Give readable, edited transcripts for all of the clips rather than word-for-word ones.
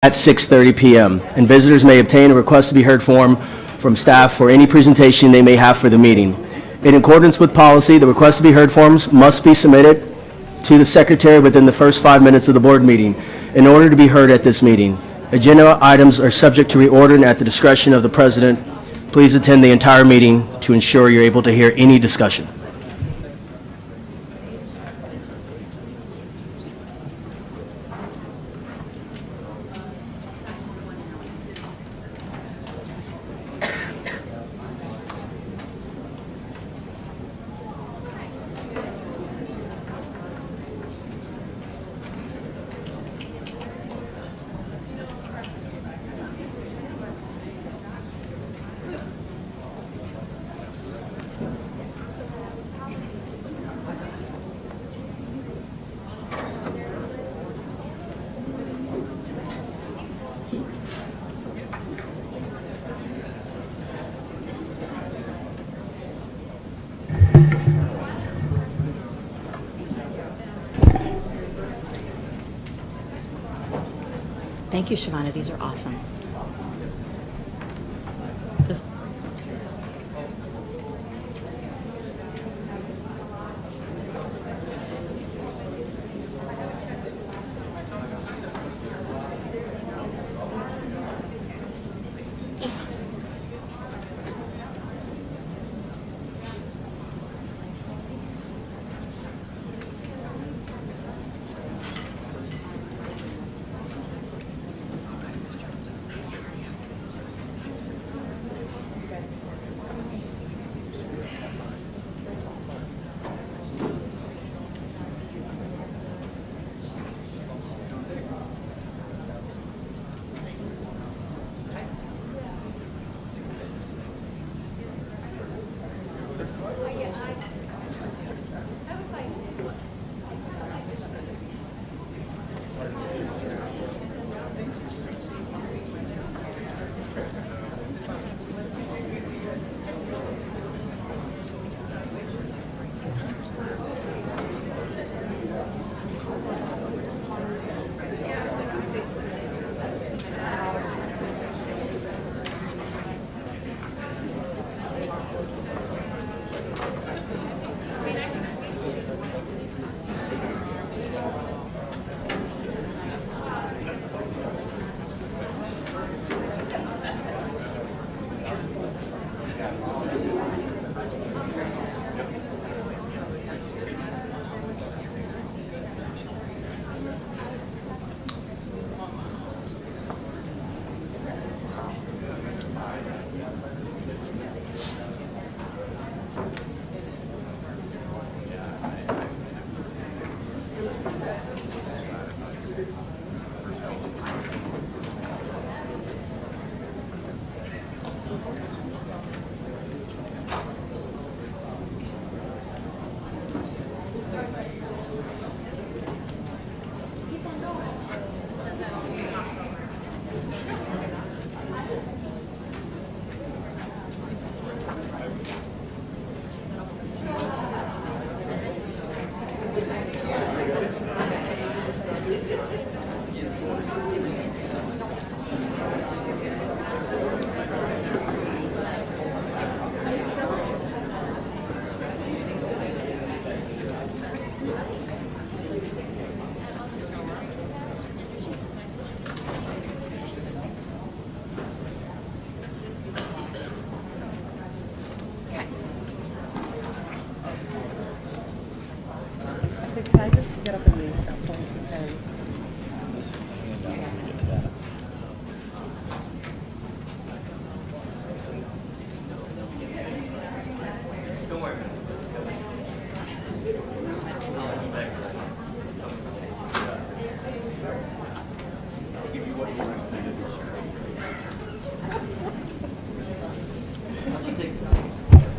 at 6:30 p.m. And visitors may obtain a request to be heard form from staff for any presentation they may have for the meeting. In accordance with policy, the request to be heard forms must be submitted to the secretary within the first 5 minutes of the board meeting in order to be heard at this meeting. Agenda items are subject to reorder and at the discretion of the president. Please attend the entire meeting to ensure you're able to hear any discussion. Thank you, Shavana. These are awesome. This- Can I just get up and leave at that point because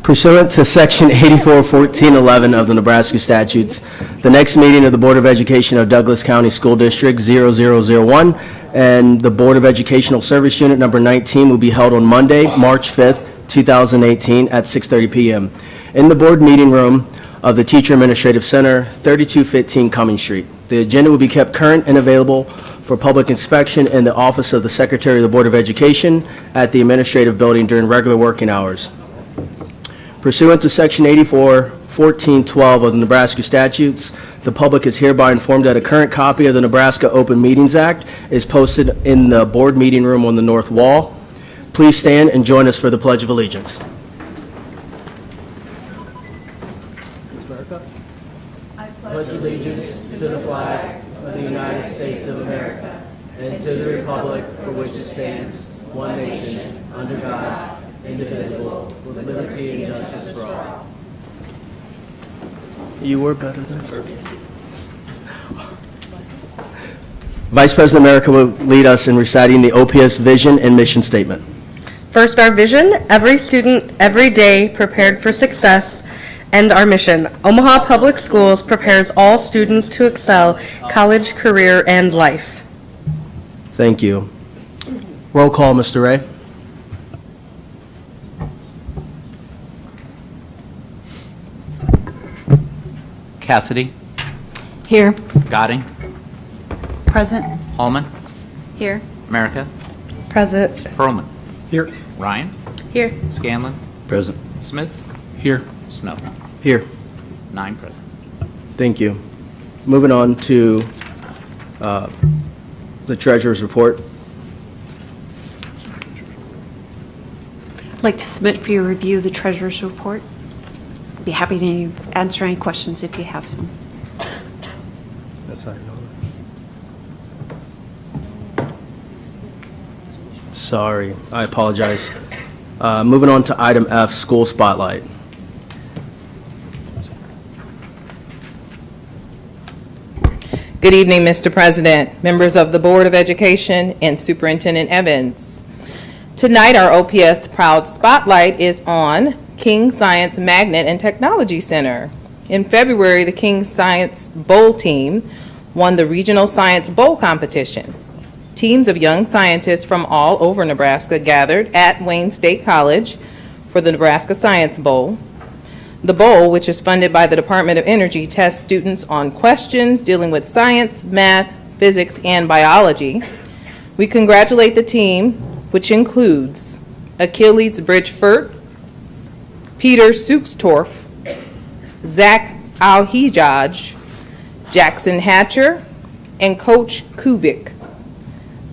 Pursuant to Section 841411 of the Nebraska statutes, the next meeting of the Board of Education of Douglas County School District 0001 and the Board of Educational Service Unit Number 19 will be held on Monday, March 5th, 2018 at 6:30 p.m. in the board meeting room of the Teacher Administrative Center, 3215 Cumming Street. The agenda will be kept current and available for public inspection in the office of the Secretary of the Board of Education at the Administrative Building during regular working hours. Pursuant to Section 84-1412 of the Nebraska statutes, the public is hereby informed that a current copy of the Nebraska Open Meetings Act is posted in the board meeting room on the north wall. Please stand and join us for the Pledge of Allegiance. I pledge allegiance to the flag of the United States of America and to the republic for which it stands, one nation, under God, indivisible, with liberty and justice for all. You were better than Fergie. Vice President America will lead us in reciting the OPS vision and mission statement. First, our vision: every student, every day, prepared for success. And our mission: Omaha Public Schools prepares all students to excel college, career, and life. Thank you. Roll call, Mr. Ray. Cassidy, Here. Godding, Present. Hallman, Here. America, Present. Perlman, Here. Ryan, Here. Scanlon, Present. Smith, Here. Snow. Here. 9 present. Thank you. Moving on to the treasurer's report. I'd like to submit for your review the treasurer's report. Be happy to answer any questions if you have some. That's not Sorry, I apologize. Moving on to item F, school spotlight. Good evening, Mr. President, members of the Board of Education, and Superintendent Evans. Tonight, our OPS Proud Spotlight is on King Science Magnet and Technology Center. In February, the King Science Bowl team won the Regional Science Bowl competition. Teams of young scientists from all over Nebraska gathered at Wayne State College for the Nebraska Science Bowl. The bowl, which is funded by the Department of Energy, tests students on questions dealing with science, math, physics, and biology. We congratulate the team, which includes Achilles Bridgeford, Peter Suchstorff, Zach Alhijaj, Jackson Hatcher, and Coach Kubik.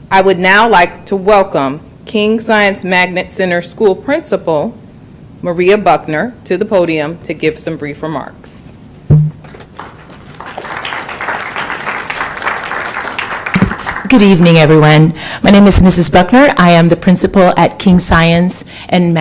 I would now like to welcome King Science Magnet Center School Principal Maria Buckner to the podium to give some brief remarks. Good evening, everyone. My name is Mrs. Buckner. I am the principal at King Science and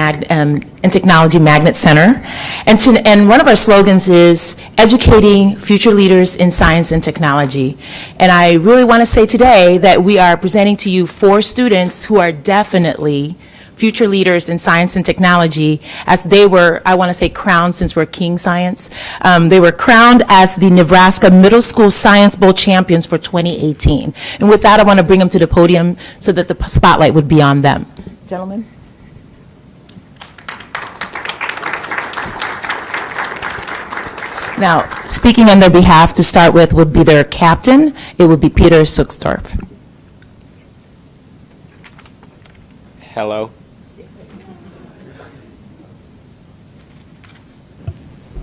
Technology Magnet Center. And one of our slogans is educating future leaders in science and technology. And I really want to say today that we are presenting to you 4 students who are definitely future leaders in science and technology, as they were, I want to say crowned since we're King Science. They were crowned as the Nebraska Middle School Science Bowl champions for 2018. And with that, I want to bring them to the podium so that the spotlight would be on them. Gentlemen. Now, speaking on their behalf to start with would be their captain. It would be Peter Suchstorff. Hello.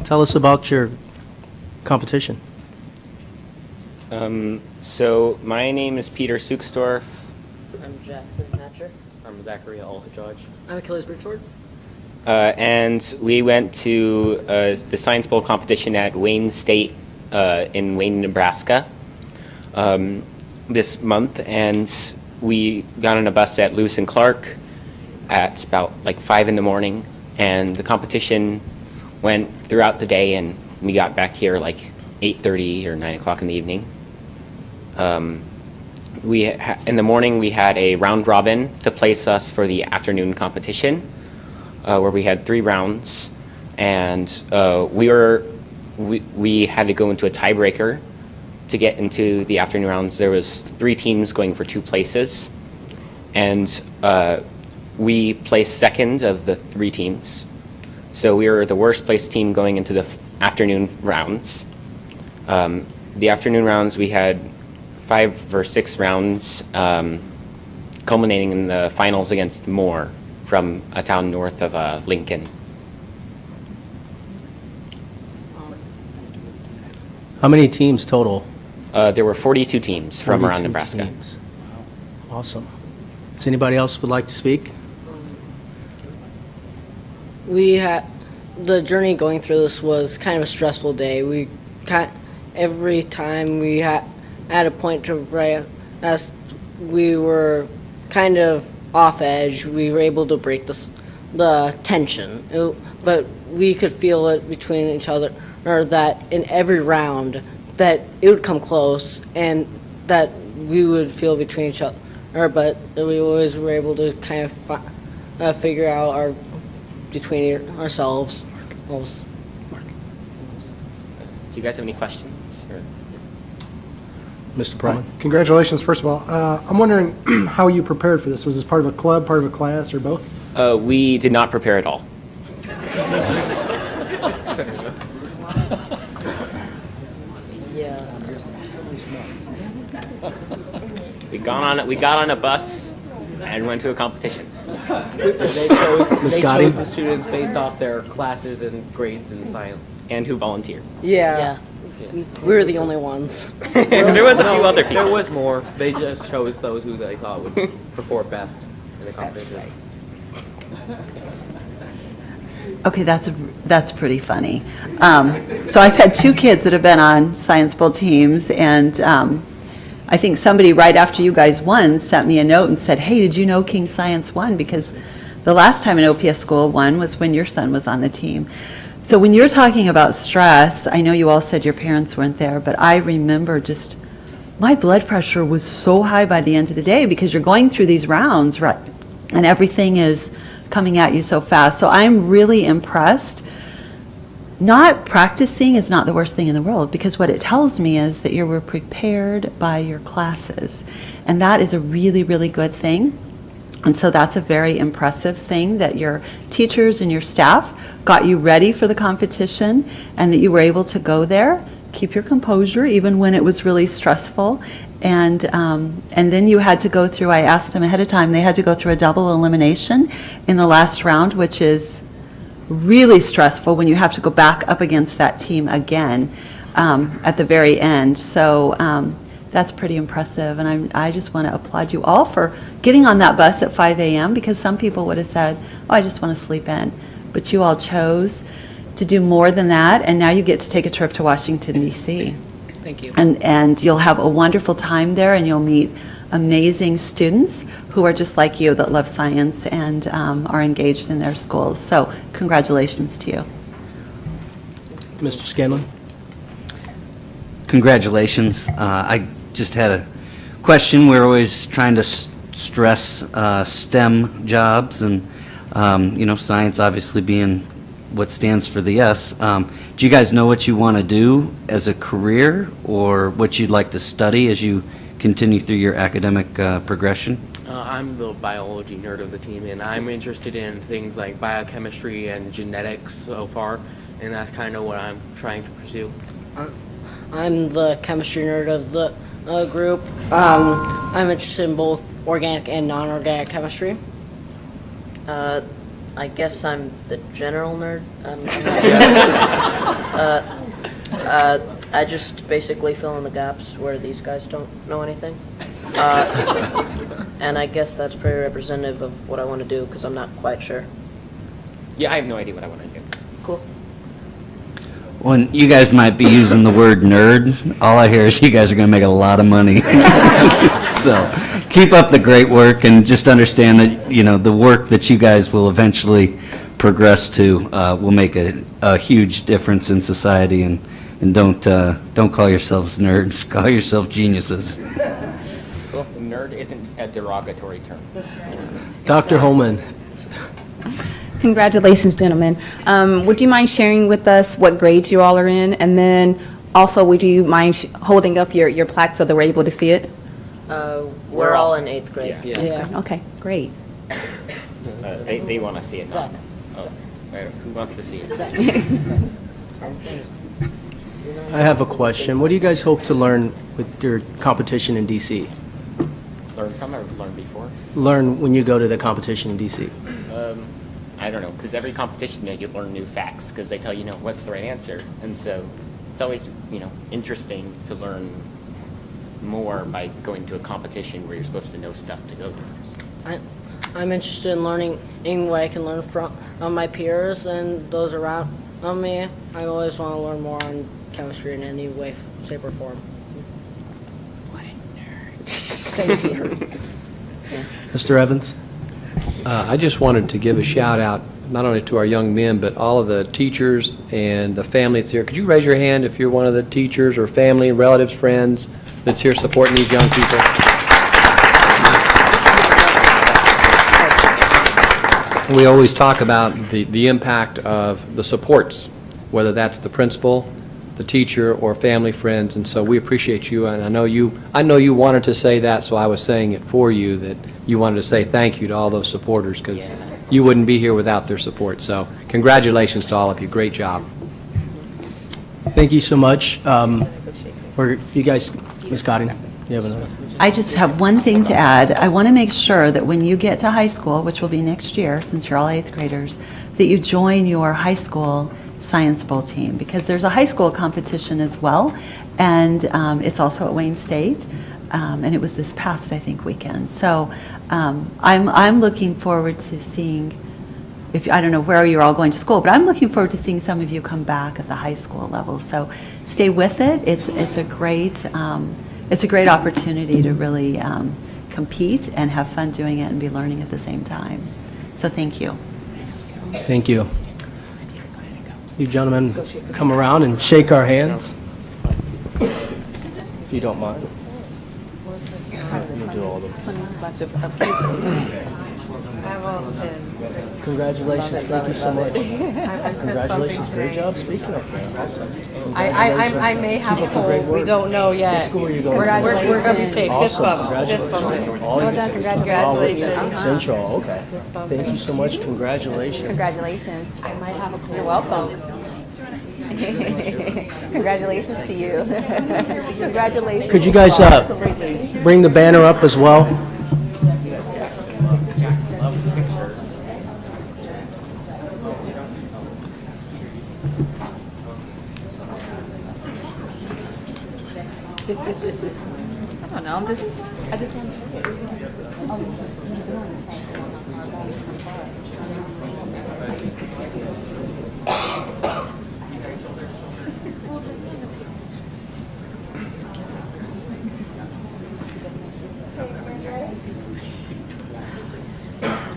Tell us about your competition. So my name is Peter Suchstorff. I'm Jackson Hatcher. I'm Zachary Alhijaj. I'm Achilles Bridgeford. And we went to the Science Bowl competition at Wayne State in Wayne, Nebraska this month. And we got on a bus at Lewis and Clark at about like 5 in the morning. And the competition went throughout the day, and we got back here like 8:30 or 9 o'clock in the evening. In the morning, we had a round robin to place us for the afternoon competition, where we had 3 rounds, and we had to go into a tiebreaker to get into the afternoon rounds. There was 3 teams going for 2 places, and we placed second of the 3 teams. So we were the worst placed team going into the afternoon rounds. The afternoon rounds, we had 5 or 6 rounds, culminating in the finals against Moore from a town north of Lincoln. How many teams total? There were 42 teams from 42 around Nebraska. teams. Awesome. Does anybody else would like to speak? We had the journey going through this was kind of a stressful day. Every time we had at a point to write, as we were kind of off edge, we were able to break the tension. But we could feel it between each other, or that in every round that it would come close, and that we would feel between each other. But we always were able to kind of figure out between ourselves. Do you guys have any questions? Or? Mr. Perlman? Congratulations, first of all. I'm wondering how you prepared for this. Was this part of a club, part of a class, or both? We did not prepare at all. Yeah. We got on a bus and went to a competition. They chose Gotti? the students based off their classes and grades in science. And who volunteered. Yeah. We were the only ones. There was a few other people. There was more. They just chose those who they thought would perform best in the competition. Okay, that's pretty funny. So I've had 2 kids that have been on Science Bowl teams, and I think somebody right after you guys won sent me a note and said, hey, did you know King Science won? Because the last time an OPS school won was when your son was on the team. So when you're talking about stress, I know you all said your parents weren't there, but I remember just my blood pressure was so high by the end of the day because you're going through these rounds, right? And everything is coming at you so fast. So I'm really impressed. Not practicing is not the worst thing in the world, because what it tells me is that you were prepared by your classes. And that is a really, really good thing. And so that's a very impressive thing, that your teachers and your staff got you ready for the competition and that you were able to go there, keep your composure even when it was really stressful. And then you had to go through, I asked them ahead of time, they had to go through a double elimination in the last round, which is really stressful when you have to go back up against that team again at the very end. So that's pretty impressive, and I just want to applaud you all for getting on that bus at 5 a.m. because some people would have said, oh, I just want to sleep in. But you all chose to do more than that, and now you get to take a trip to Washington, D.C. Thank you. And you'll have a wonderful time there, and you'll meet amazing students who are just like you, that love science and are engaged in their schools. So congratulations to you. Mr. Scanlon? Congratulations. I just had a question. We're always trying to stress STEM jobs, and science obviously being what stands for the S. Do you guys know what you want to do as a career, or what you'd like to study as you continue through your academic progression? I'm the biology nerd of the team, and I'm interested in things like biochemistry and genetics so far, and that's kind of what I'm trying to pursue. I'm the chemistry nerd of the group. I'm interested in both organic and non-organic chemistry. I guess I'm the general nerd. I just basically fill in the gaps where these guys don't know anything. And I guess that's pretty representative of what I want to do, because I'm not quite sure. Yeah, I have no idea what I want to do. Cool. Well, you guys might be using the word nerd. All I hear is you guys are going to make a lot of money. So keep up the great work, and just understand that, the work that you guys will eventually progress to will make a huge difference in society, and don't call yourselves nerds. Call yourself geniuses. Nerd isn't a derogatory term. Dr. Holman? Congratulations, gentlemen. Would you mind sharing with us what grades you all are in? And then also, would you mind holding up your plaque so that we're able to see it? We're all in 8th grade. Yeah. Okay, great. They want to see it now. Oh, who wants to see it? I have a question. What do you guys hope to learn with your competition in DC? Learn from or learn before? Learn when you go to the competition in DC? I don't know, because every competition you learn new facts because they tell you, what's the right answer. And so it's always, interesting to learn more by going to a competition where you're supposed to know stuff to go to. I'm interested in learning what I can learn from my peers and those around me. I always want to learn more on chemistry in any way, shape, or form. Mr. Evans? I just wanted to give a shout out, not only to our young men, but all of the teachers and the family that's here. Could you raise your hand if you're one of the teachers or family, relatives, friends that's here supporting these young people? We always talk about the impact of the supports, whether that's the principal, the teacher, or family, friends, and so we appreciate you, and I know you wanted to say that, so I was saying it for you, that you wanted to say thank you to all those supporters, because you wouldn't be here without their support, so congratulations to all of you, great job. Thank you so much. If you guys, Ms. Cotting, you have another? I just have one thing to add. I want to make sure that when you get to high school, which will be next year, since you're all 8th graders, that you join your high school Science Bowl team, because there's a high school competition as well, and it's also at Wayne State, and it was this past, I think, weekend. So I'm looking forward to seeing, I don't know where you're all going to school, but I'm looking forward to seeing some of you come back at the high school level. So stay with it. It's a great opportunity to really compete and have fun doing it and be learning at the same time. So thank you. Thank you. You gentlemen come around and shake our hands, if you don't mind. Let me do all of them. Congratulations, thank you so much. Congratulations, great job speaking up there, awesome. I may have a cold, we don't know yet. What school are you going to? We're going to be safe, fist Awesome, bump, fist congratulations. bump. Congratulations. Central, okay. Thank you so much, congratulations. Congratulations. I might have a cold. You're welcome. Congratulations to you. Congratulations. Could you guys bring the banner up as well? I don't know, I just want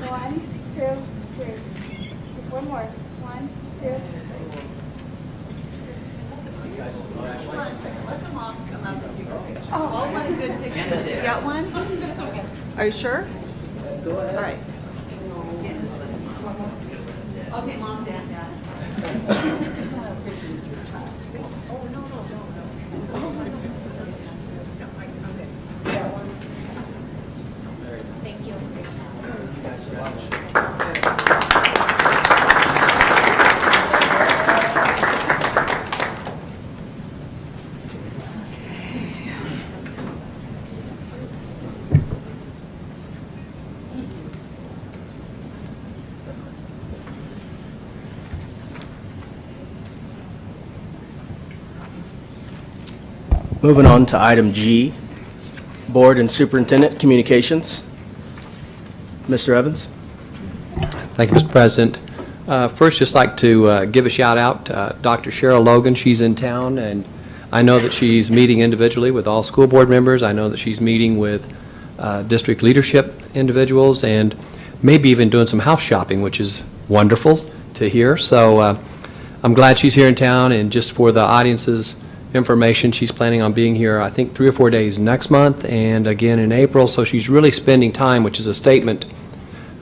One, two, three. One more. One, two. Let the moms come up as you go. Oh, all want a good picture. You got one? Are you sure? Go ahead. All right. Okay, mom, stand down. Thank you. Moving on to item G, Board and Superintendent Communications. Mr. Evans? Thank you, Mr. President. First, just like to give a shout out to Dr. Cheryl Logan. She's in town, and I know that she's meeting individually with all school board members. I know that she's meeting with district leadership individuals and maybe even doing some house shopping, which is wonderful to hear. So I'm glad she's here in town, and just for the audience's information, she's planning on being here, I think, 3 or 4 days next month and again in April. So she's really spending time, which is a statement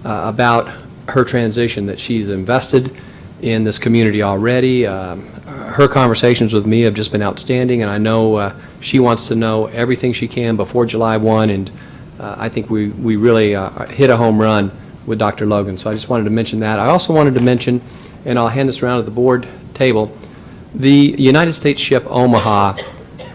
about her transition, that she's invested in this community already. Her conversations with me have just been outstanding, and I know she wants to know everything she can before July 1, and I think we really hit a home run with Dr. Logan. So I just wanted to mention that. I also wanted to mention, and I'll hand this around to the board table, The United States ship Omaha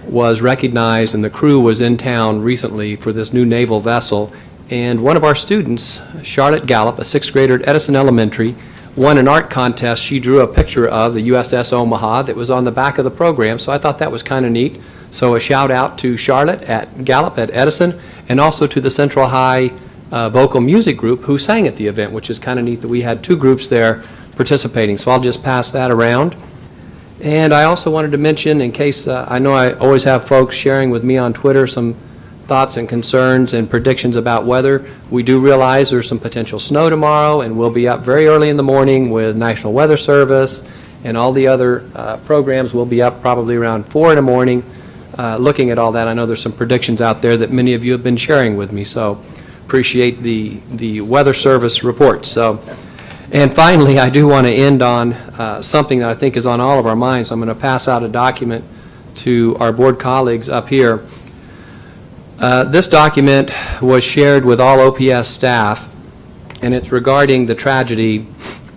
was recognized, and the crew was in town recently for this new naval vessel. And one of our students, Charlotte Gallup, a sixth grader at Edison Elementary, won an art contest. She drew a picture of the USS Omaha that was on the back of the program, so I thought that was kind of neat. So a shout out to Charlotte at Gallup at Edison, and also to the Central High vocal music group who sang at the event, which is kind of neat that we had two groups there participating. So I'll just pass that around. And I also wanted to mention, in case I know I always have folks sharing with me on Twitter some thoughts and concerns and predictions about weather. We do realize there's some potential snow tomorrow, and we'll be up very early in the morning with National Weather Service and all the other programs. We'll be up probably around 4 in the morning looking at all that. I know there's some predictions out there that many of you have been sharing with me, so appreciate the Weather Service reports. So, and finally, I do want to end on something that I think is on all of our minds. I'm going to pass out a document to our board colleagues up here. This document was shared with all OPS staff, and it's regarding the tragedy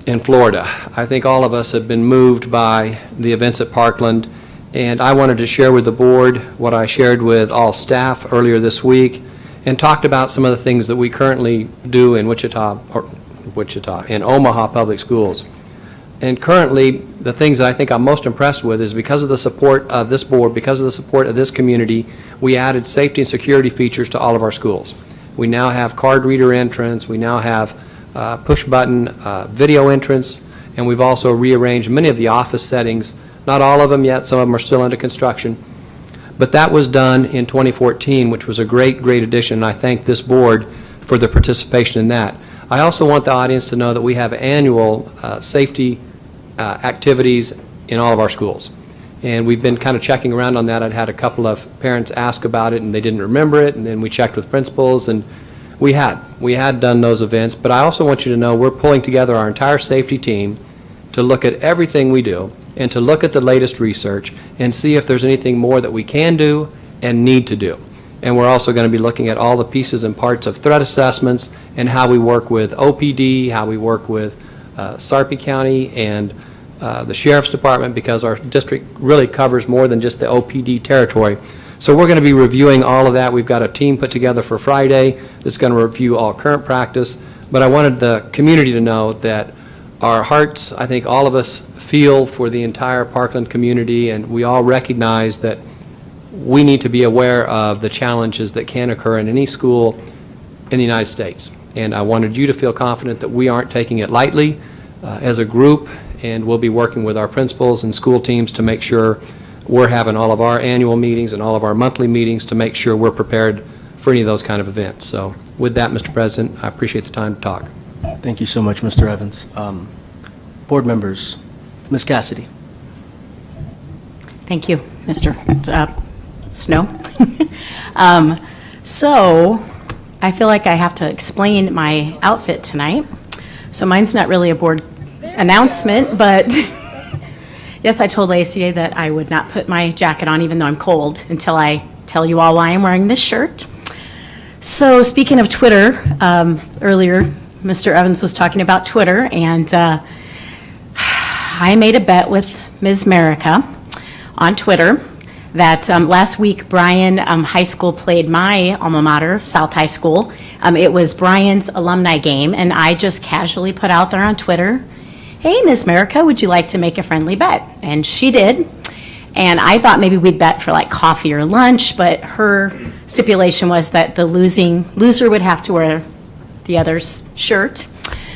in Florida. I think all of us have been moved by the events at Parkland, and I wanted to share with the board what I shared with all staff earlier this week, and talked about some of the things that we currently do in in Omaha Public Schools. And currently, the things that I think I'm most impressed with is because of the support of this board, because of the support of this community, we added safety and security features to all of our schools. We now have card reader entrance, we now have push button video entrance, and we've also rearranged many of the office settings. Not all of them yet, some of them are still under construction. But that was done in 2014, which was a great, great addition. I thank this board for the participation in that. I also want the audience to know that we have annual safety activities in all of our schools. And we've been kind of checking around on that. I'd had a couple of parents ask about it, and they didn't remember it, and then we checked with principals, and we had done those events. But I also want you to know we're pulling together our entire safety team to look at everything we do and to look at the latest research and see if there's anything more that we can do and need to do. And we're also going to be looking at all the pieces and parts of threat assessments and how we work with OPD, how we work with Sarpy County and the Sheriff's Department, because our district really covers more than just the OPD territory. So we're going to be reviewing all of that. We've got a team put together for Friday that's going to review all current practice. But I wanted the community to know that our hearts, I think all of us feel for the entire Parkland community, and we all recognize that we need to be aware of the challenges that can occur in any school in the United States. And I wanted you to feel confident that we aren't taking it lightly as a group, and we'll be working with our principals and school teams to make sure we're having all of our annual meetings and all of our monthly meetings to make sure we're prepared for any of those kind of events. So with that, Mr. President, I appreciate the time to talk. Thank you so much, Mr. Evans. Board members, Ms. Cassidy. Thank you, Mr. Snow. So I feel like I have to explain my outfit tonight. So mine's not really a board announcement, but yes, I told Lacey that I would not put my jacket on even though I'm cold until I tell you all why I'm wearing this shirt. So speaking of Twitter, earlier Mr. Evans was talking about Twitter, and I made a bet with Ms. Merica on Twitter that last week Bryan High School played my alma mater, South High School. It was Bryan's alumni game, and I just casually put out there on Twitter, hey, Ms. Merica, would you like to make a friendly bet? And she did. And I thought maybe we'd bet for like coffee or lunch, but her stipulation was that the loser would have to wear the other's shirt.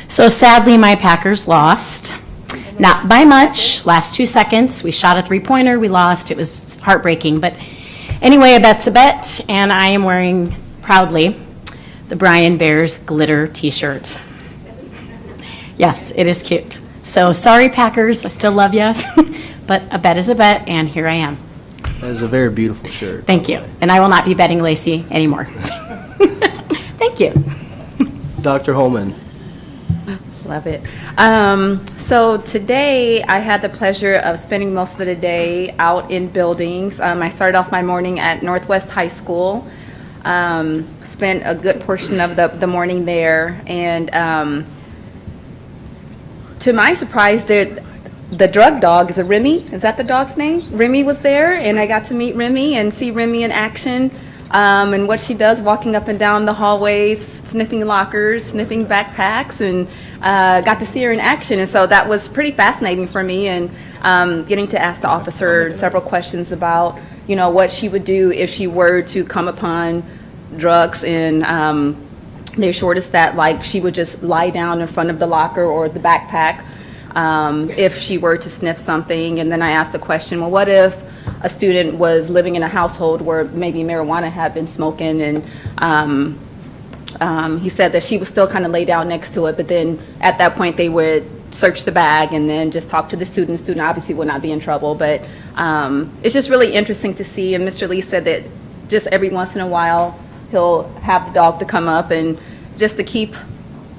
So sadly, my Packers lost. Not by much, last 2 seconds. We shot a three-pointer, we lost. It was heartbreaking. But anyway, a bet's a bet, and I am wearing, proudly, the Bryan Bears glitter t-shirt. Yes, it is cute. So sorry, Packers, I still love you, but a bet is a bet, and here I am. That is a very beautiful shirt. Thank you. And I will not be betting Lacey anymore. Thank you. Dr. Holman. Love it. So today I had the pleasure of spending most of the day out in buildings. I started off my morning at Northwest High School, spent a good portion of the morning there, and to my surprise, the drug dog, is it Remy? Is that the dog's name? Remy was there, and I got to meet Remy and see Remy in action, and what she does walking up and down the hallways, sniffing lockers, sniffing backpacks, and got to see her in action. And so that was pretty fascinating for me, and getting to ask the officer several questions about, what she would do if she were to come upon drugs. And they assured us that, like, she would just lie down in front of the locker or the backpack if she were to sniff something. And then I asked the question, well, what if a student was living in a household where maybe marijuana had been smoking, and he said that she would still kind of lay down next to it, but then at that point they would search the bag and then just talk to the student. The student obviously would not be in trouble, but it's just really interesting to see. And Mr. Lee said that just every once in a while he'll have the dog to come up and just to keep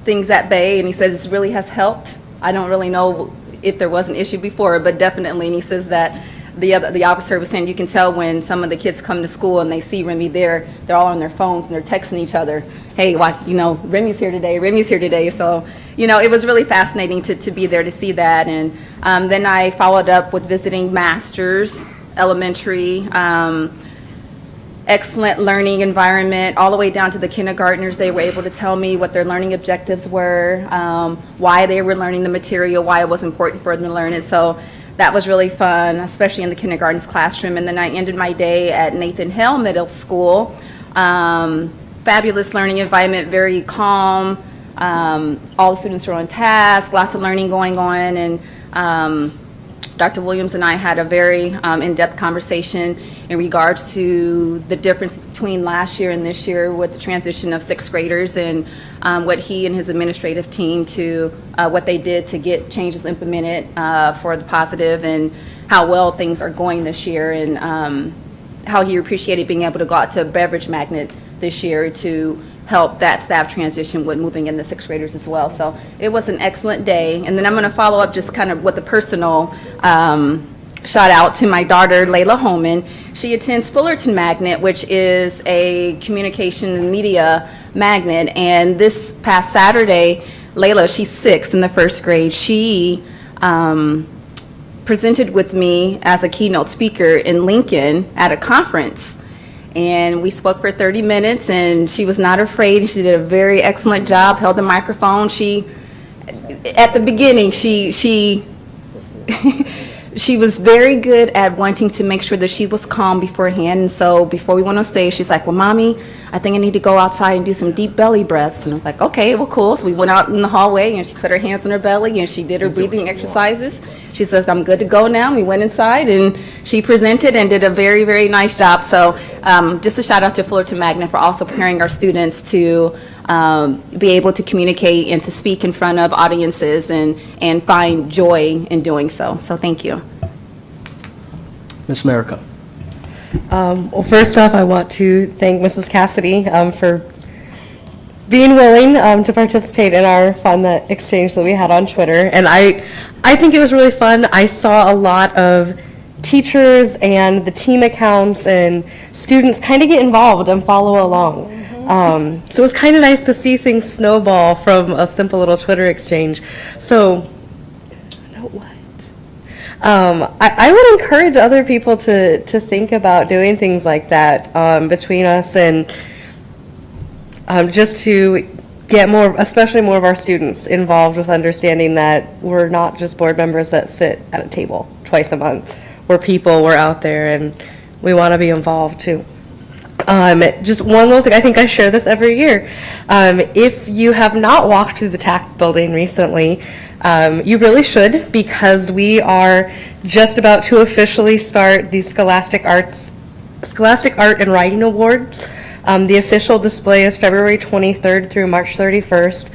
things at bay, and he says it really has helped. I don't really know if there was an issue before, but definitely. And he says that the officer was saying you can tell when some of the kids come to school and they see Remy there, they're all on their phones and they're texting each other, hey, watch, Remy's here today, Remy's here today. So, it was really fascinating to be there to see that. And then I followed up with visiting Masters Elementary. Excellent learning environment, all the way down to the kindergartners. They were able to tell me what their learning objectives were, why they were learning the material, why it was important for them to learn it. So that was really fun, especially in the kindergarten's classroom. And then I ended my day at Nathan Hale Middle School. Fabulous learning environment, very calm. All the students were on task, lots of learning going on. And Dr. Williams and I had a very in-depth conversation in regards to the differences between last year and this year with the transition of sixth graders, and what he and his administrative team what they did to get changes implemented for the positive, and how well things are going this year, and how he appreciated being able to go out to a beverage magnet this year to help that staff transition with moving in the sixth graders as well. So it was an excellent day. And then I'm going to follow up just kind of with a personal shout out to my daughter, Layla Holman. She attends Fullerton Magnet, which is a communication and media magnet. And this past Saturday, Layla, she's 6 in the first grade, she presented with me as a keynote speaker in Lincoln at a conference. And we spoke for 30 minutes, and she was not afraid. She did a very excellent job, held the microphone. At the beginning, she was very good at wanting to make sure that she was calm beforehand. And so before we went on stage, she's like, well, Mommy, I think I need to go outside and do some deep belly breaths. And I was like, okay, well, cool. So we went out in the hallway, and she put her hands on her belly, and she did her breathing exercises. She says, I'm good to go now. We went inside, and she presented and did a very, very nice job. So just a shout out to Fullerton Magnet for also preparing our students to be able to communicate and to speak in front of audiences and find joy in doing so. So thank you. Ms. Merica. Well, first off, I want to thank Mrs. Cassidy for being willing to participate in our fun exchange that we had on Twitter. And I think it was really fun. I saw a lot of teachers and the team accounts and students kind of get involved and follow along. So it was kind of nice to see things snowball from a simple little Twitter exchange. So I would encourage other people to think about doing things like that between us, and just to get more, especially more of our students involved with understanding that we're not just board members that sit at a table twice a month. We're people, we're out there, and we want to be involved too. Just one little thing, I think I share this every year. If you have not walked through the TAC building recently, you really should, because we are just about to officially start the Scholastic Art and Writing Awards. The official display is February 23rd through March 31st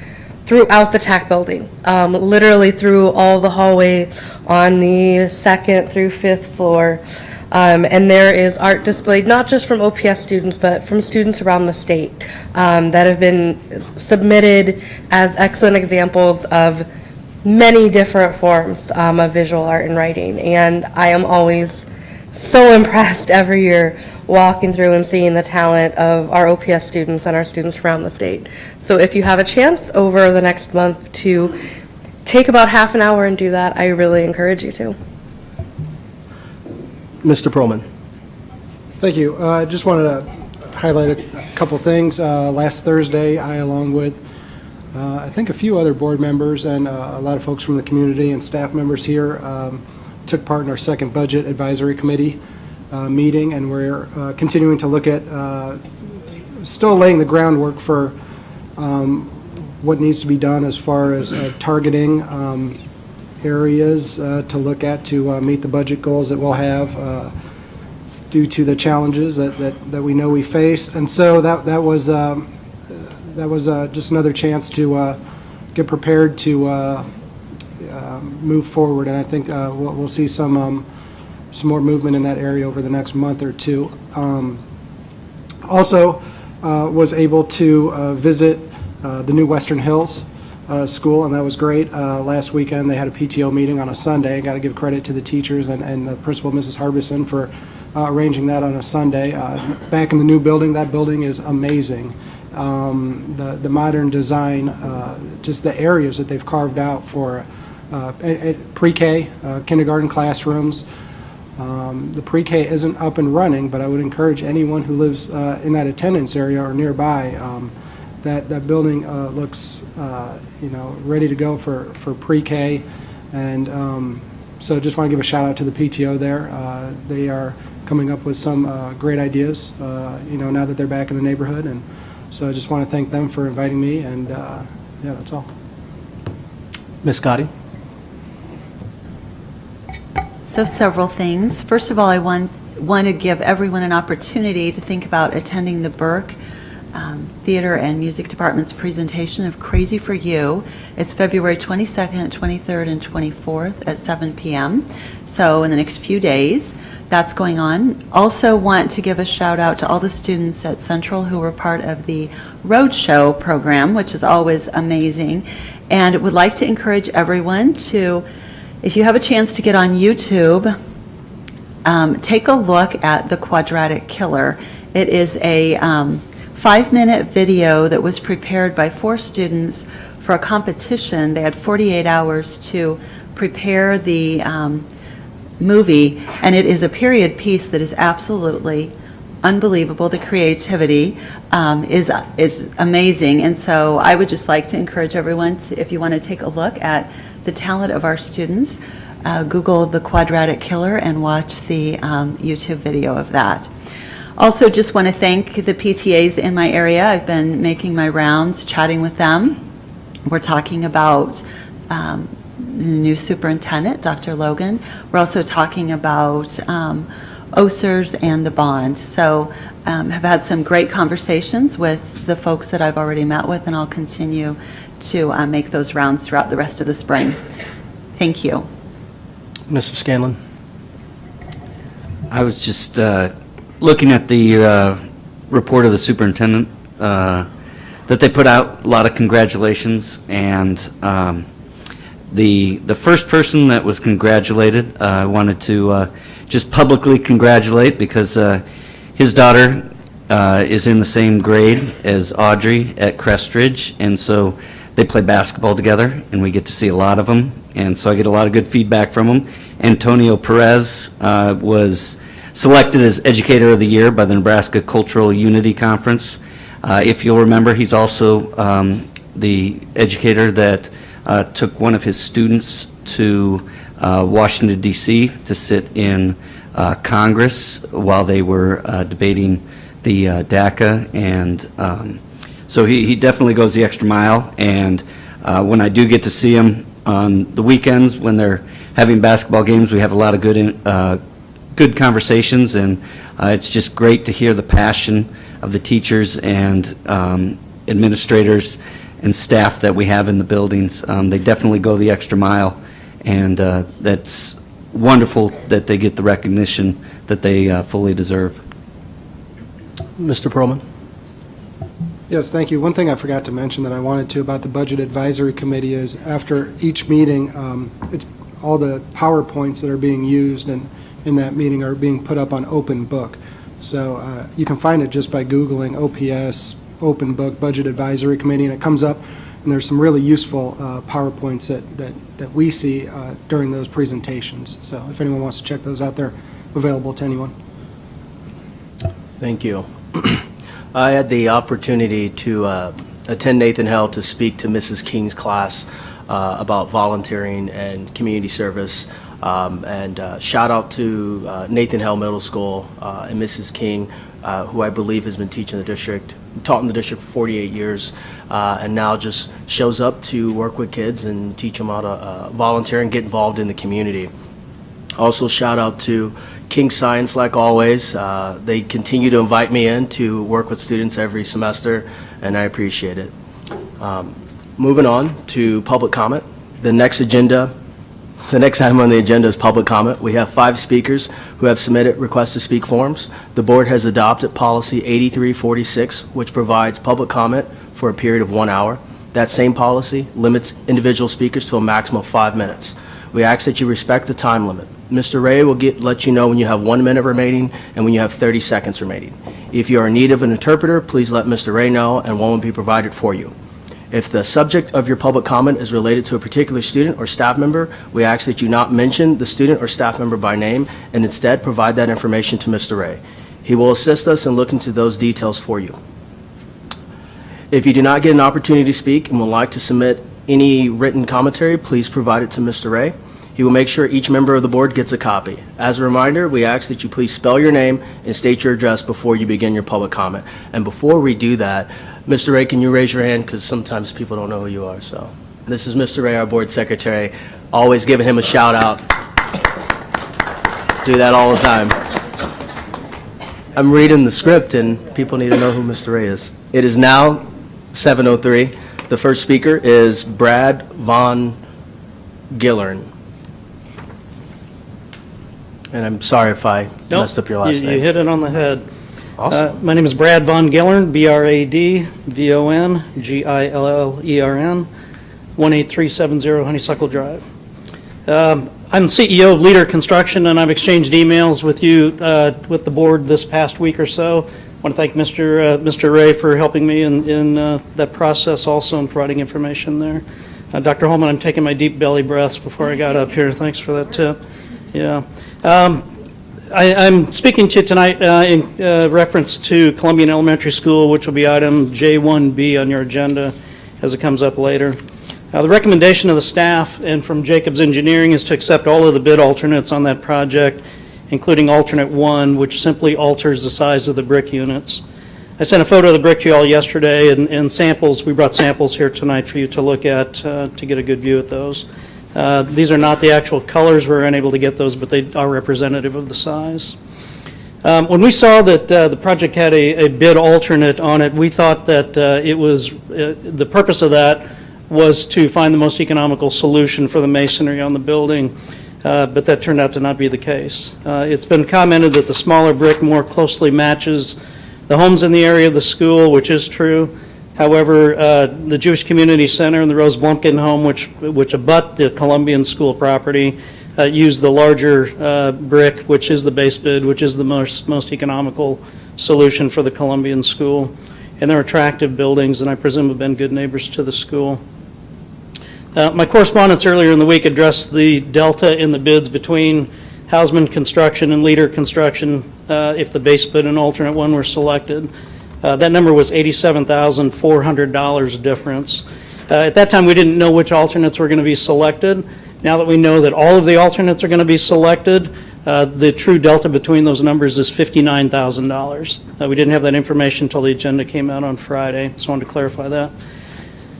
throughout the TAC building, literally through all the hallways on the 2nd through 5th floor. And there is art displayed not just from OPS students, but from students around the state that have been submitted as excellent examples of many different forms of visual art and writing. And I am always so impressed every year walking through and seeing the talent of our OPS students and our students around the state. So if you have a chance over the next month to take about half an hour and do that. I really encourage you to. Mr. Perlman. Thank you. I just wanted to highlight a couple things. Last Thursday, I, along with I think a few other board members and a lot of folks from the community and staff members here, took part in our second Budget Advisory Committee meeting, and we're continuing to look at, still laying the groundwork for what needs to be done as far as targeting areas to look at to meet the budget goals that we'll have due to the challenges that we know we face. And so that was just another chance to get prepared to move forward, and I think we'll see some more movement in that area over the next month or two. Also, was able to visit the new Western Hills school, and that was great. Last weekend, they had a PTO meeting on a Sunday. I got to give credit to the teachers and the principal, Mrs. Harbison, for arranging that on a Sunday. Back in the new building, that building is amazing. The modern design, just the areas that they've carved out for pre-K, kindergarten classrooms. The pre-K isn't up and running, but I would encourage anyone who lives in that attendance area or nearby, that building looks, ready to go for pre-K. And so just want to give a shout out to the PTO there. They are coming up with some great ideas, now that they're back in the neighborhood. And so I just want to thank them for inviting me, and yeah, that's all. Ms. Gotti. So several things. First of all, I want to give everyone an opportunity to think about attending the Burke Theater and Music Department's presentation of Crazy for You. It's February 22nd, 23rd, and 24th at 7 p.m. So in the next few days, that's going on. Also want to give a shout out to all the students at Central who were part of the Roadshow program, which is always amazing. And would like to encourage everyone to, if you have a chance to get on YouTube, take a look at The Quadratic Killer. It is a 5-minute video that was prepared by 4 students for a competition. They had 48 hours to prepare the movie, and it is a period piece that is absolutely unbelievable. The creativity is amazing, and so I would just like to encourage everyone to, if you want to take a look at the talent of our students, Google The Quadratic Killer and watch the YouTube video of that. Also, just want to thank the PTAs in my area. I've been making my rounds, chatting with them. We're talking about the new superintendent, Dr. Logan. We're also talking about OSERS and the bond. So have had some great conversations with the folks that I've already met with, and I'll continue to make those rounds throughout the rest of the spring. Thank you. Mr. Scanlon. I was just looking at the report of the superintendent that they put out. A lot of congratulations, and the first person that was congratulated, I wanted to just publicly congratulate, because his daughter is in the same grade as Audrey at Crestridge, and so they play basketball together, and we get to see a lot of them, and so I get a lot of good feedback from them. Antonio Perez was selected as Educator of the Year by the Nebraska Cultural Unity Conference. If you'll remember, he's also the educator that took one of his students to Washington, D.C. to sit in Congress while they were debating the DACA, and so he definitely goes the extra mile. And when I do get to see him on the weekends when they're having basketball games, we have a lot of good conversations, and it's just great to hear the passion of the teachers and administrators and staff that we have in the buildings. They definitely go the extra mile, and that's wonderful that they get the recognition that they fully deserve. Mr. Perlman. Yes, thank you. One thing I forgot to mention that I wanted to about the Budget Advisory Committee is after each meeting, it's all the PowerPoints that are being used and in that meeting are being put up on Open Book. So you can find it just by Googling OPS, Open Book, Budget Advisory Committee, and it comes up. And there's some really useful PowerPoints that we see during those presentations. So if anyone wants to check those out, they're available to anyone. Thank you. I had the opportunity to attend Nathan Hale to speak to Mrs. King's class about volunteering and community service. Shout out to Nathan Hale Middle School and Mrs. King, who I believe has been teaching the district, taught in the district for 48 years, and now just shows up to work with kids and teach them how to volunteer and get involved in the community. Also, shout out to King Science, like always. They continue to invite me in to work with students every semester, and I appreciate it. Moving on to public comment. The next item on the agenda is public comment. We have 5 speakers who have submitted request to speak forms. The board has adopted policy 8346, which provides public comment for a period of 1 hour. That same policy limits individual speakers to a maximum of 5 minutes. We ask that you respect the time limit. Mr. Ray will let you know when you have 1 minute remaining and when you have 30 seconds remaining. If you are in need of an interpreter, please let Mr. Ray know and one will be provided for you. If the subject of your public comment is related to a particular student or staff member, we ask that you not mention the student or staff member by name and instead provide that information to Mr. Ray. He will assist us in looking into those details for you. If you do not get an opportunity to speak and would like to submit any written commentary, please provide it to Mr. Ray. He will make sure each member of the board gets a copy. As a reminder, we ask that you please spell your name and state your address before you begin your public comment. And before we do that, Mr. Ray, can you raise your hand? Because sometimes people don't know who you are. So this is Mr. Ray, our board secretary. Always giving him a shout out. Do that all the time. I'm reading the script and people need to know who Mr. Ray is. It is now 7:03. The first speaker is Brad Von Gillern. And I'm sorry if I messed up your last name. You hit it on the head. Awesome. My name is Brad Von Gillern, BradVonGillern, 18370 Honeysuckle Drive. I'm the CEO of Leader Construction, and I've exchanged emails with you, with the board this past week or so. I want to thank Mr. Ray for helping me in that process also and providing information there. Dr. Holman, I'm taking my deep belly breaths before I got up here. Thanks for that tip. Yeah. I'm speaking to you tonight in reference to Columbian Elementary School, which will be item J1B on your agenda as it comes up later. The recommendation of the staff and from Jacobs Engineering is to accept all of the bid alternates on that project, including alternate 1, which simply alters the size of the brick units. I sent a photo of the brick to you all yesterday and samples. We brought samples here tonight for you to look at to get a good view at those. These are not the actual colors. We're unable to get those, but they are representative of the size. When we saw that the project had a bid alternate on it, we thought that the purpose of that was to find the most economical solution for the masonry on the building, but that turned out to not be the case. It's been commented that the smaller brick more closely matches the homes in the area of the school, which is true. However, the Jewish Community Center and the Rose Blumkin home, which abut the Columbian school property, use the larger brick, which is the base bid, which is the most economical solution for the Columbian school. And they're attractive buildings, and I presume have been good neighbors to the school. My correspondence earlier in the week addressed the delta in the bids between Hausman Construction and Leader Construction if the base bid and alternate 1 were selected. That number was $87,400 difference. At that time, we didn't know which alternates were going to be selected. Now that we know that all of the alternates are going to be selected, the true delta between those numbers is $59,000. We didn't have that information until the agenda came out on Friday, so I wanted to clarify that.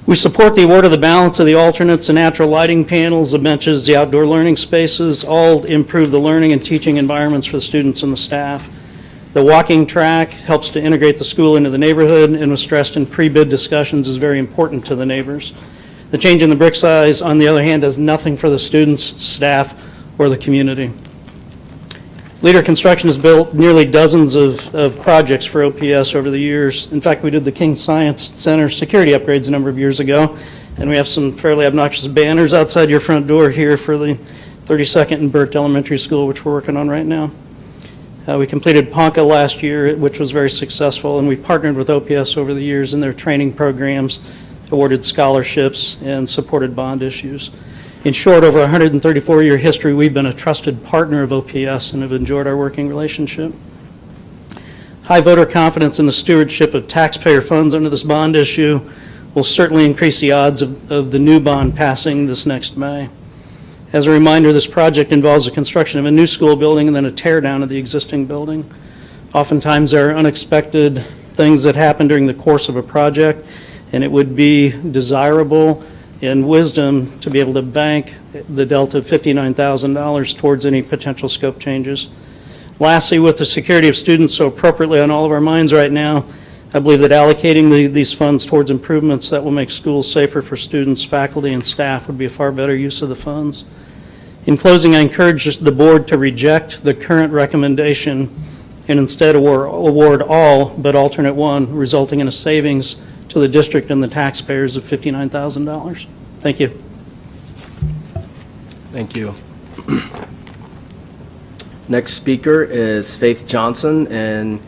We support the award of the balance of the alternates, the natural lighting panels, the benches, the outdoor learning spaces, all improve the learning and teaching environments for the students and the staff. The walking track helps to integrate the school into the neighborhood and was stressed in pre-bid discussions is very important to the neighbors. The change in the brick size, on the other hand, does nothing for the students, staff, or the community. Leader Construction has built nearly dozens of projects for OPS over the years. In fact, we did the King Science Center security upgrades a number of years ago, and we have some fairly obnoxious banners outside your front door here for the 32nd and Burt Elementary School, which we're working on right now. We completed Ponca last year, which was very successful, and we've partnered with OPS over the years in their training programs awarded scholarships, and supported bond issues. In short, over a 134-year history, we've been a trusted partner of OPS and have enjoyed our working relationship. High voter confidence in the stewardship of taxpayer funds under this bond issue will certainly increase the odds of the new bond passing this next May. As a reminder, this project involves the construction of a new school building and then a tear down of the existing building. Oftentimes, there are unexpected things that happen during the course of a project, and it would be desirable in wisdom to be able to bank the delta of $59,000 towards any potential scope changes. Lastly, with the security of students so appropriately on all of our minds right now, I believe that allocating these funds towards improvements that will make schools safer for students, faculty, and staff would be a far better use of the funds. In closing, I encourage the board to reject the current recommendation and instead award all but alternate one, resulting in a savings to the district and the taxpayers of $59,000. Thank you. Thank you. Next speaker is Faith Johnson and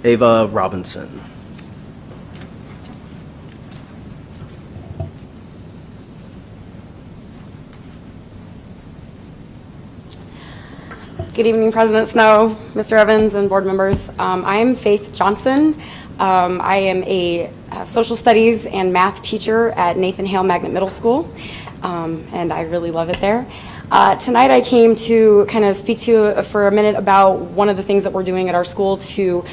Ava Robinson. Good evening, President Snow, Mr. Evans, and board members. I'm Faith Johnson. I am a social studies and math teacher at Nathan Hale Magnet Middle School, and I really love it there. Tonight I came to kind of speak to you for a minute about one of the things that we're doing at our school to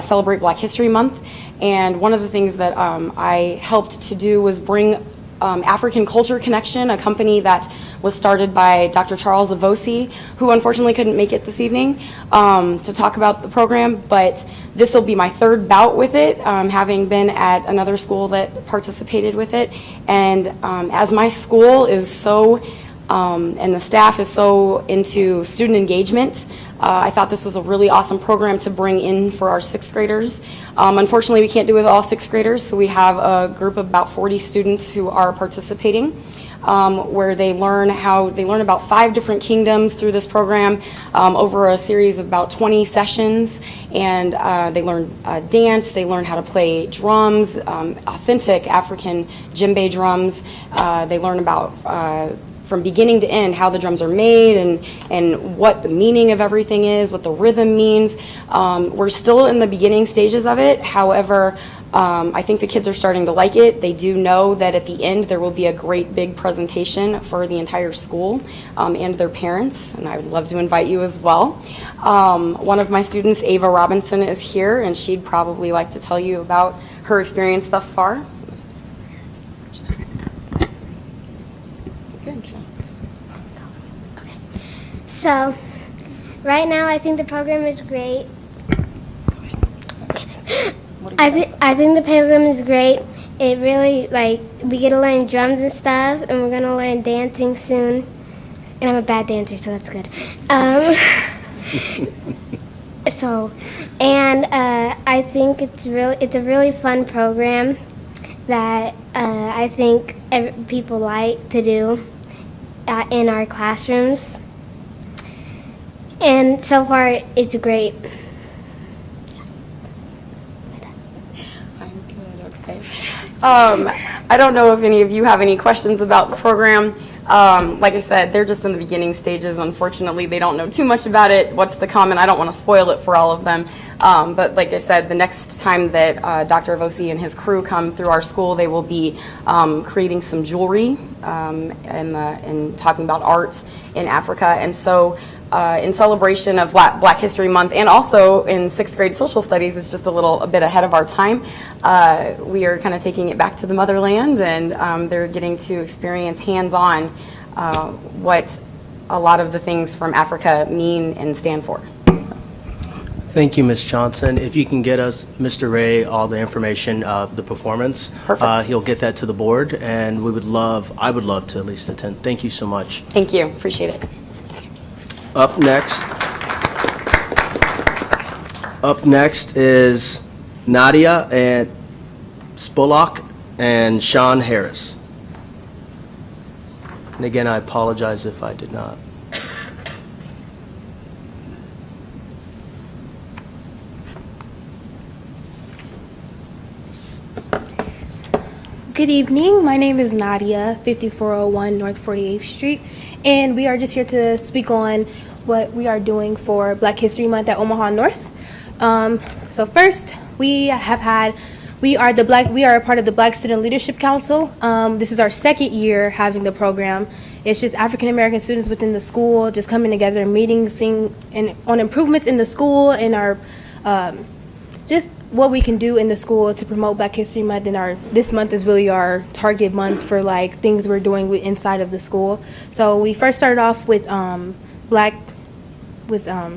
celebrate Black History Month. And one of the things that I helped to do was bring African Culture Connection, a company that was started by Dr. Charles Avosi, who unfortunately couldn't make it this evening, to talk about the program. But this will be my third bout with it, having been at another school that participated with it. And as my school is so and the staff is so into student engagement, I thought this was a really awesome program to bring in for our sixth graders. Unfortunately, we can't do it with all sixth graders, so we have a group of about 40 students who are participating, where they learn about 5 different kingdoms through this program over a series of about 20 sessions, and they learn dance, they learn how to play drums, authentic African djembe drums. They learn about from beginning to end how the drums are made and what the meaning of everything is, what the rhythm means. We're still in the beginning stages of it. However, I think the kids are starting to like it. They do know that at the end there will be a great big presentation for the entire school and their parents, and I would love to invite you as well. One of my students, Ava Robinson, is here, and she'd probably like to tell you about her experience thus far. So, right now I think the program is great. I think the program is great. It really, we get to learn drums and stuff, and we're going to learn dancing soon. And I'm a bad dancer, so that's good. I think it's a really fun program that I think people like to do in our classrooms. And so far, it's great. I'm good, okay. I don't know if any of you have any questions about the program. Like I said, they're just in the beginning stages. Unfortunately, they don't know too much about it, what's to come, and I don't want to spoil it for all of them. But like I said, the next time that Dr. Avosi and his crew come through our school, they will be creating some jewelry and talking about art in Africa. And so in celebration of Black History Month, and also in 6th grade social studies, it's just a bit ahead of our time. We are kind of taking it back to the motherland, and they're getting to experience hands-on what a lot of the things from Africa mean and stand for. So. Thank you, Ms. Johnson. If you can get us, Mr. Ray, all the information of the performance. Perfect. He'll get that to the board, and I would love to at least attend. Thank you so much. Thank you. Appreciate it. Up next is Nadia and Spolak and Sean Harris. And again, I apologize if I did not. Good evening. My name is Nadia, 5401 North 48th Street, and we are just here to speak on what we are doing for Black History Month at Omaha North. So first, we are a part of the Black Student Leadership Council. This is our second year having the program. It's just African American students within the school just coming together and meeting, seeing on improvements in the school and our just what we can do in the school to promote Black History Month. And this month is really our target month for like things we're doing inside of the school. So we first started off with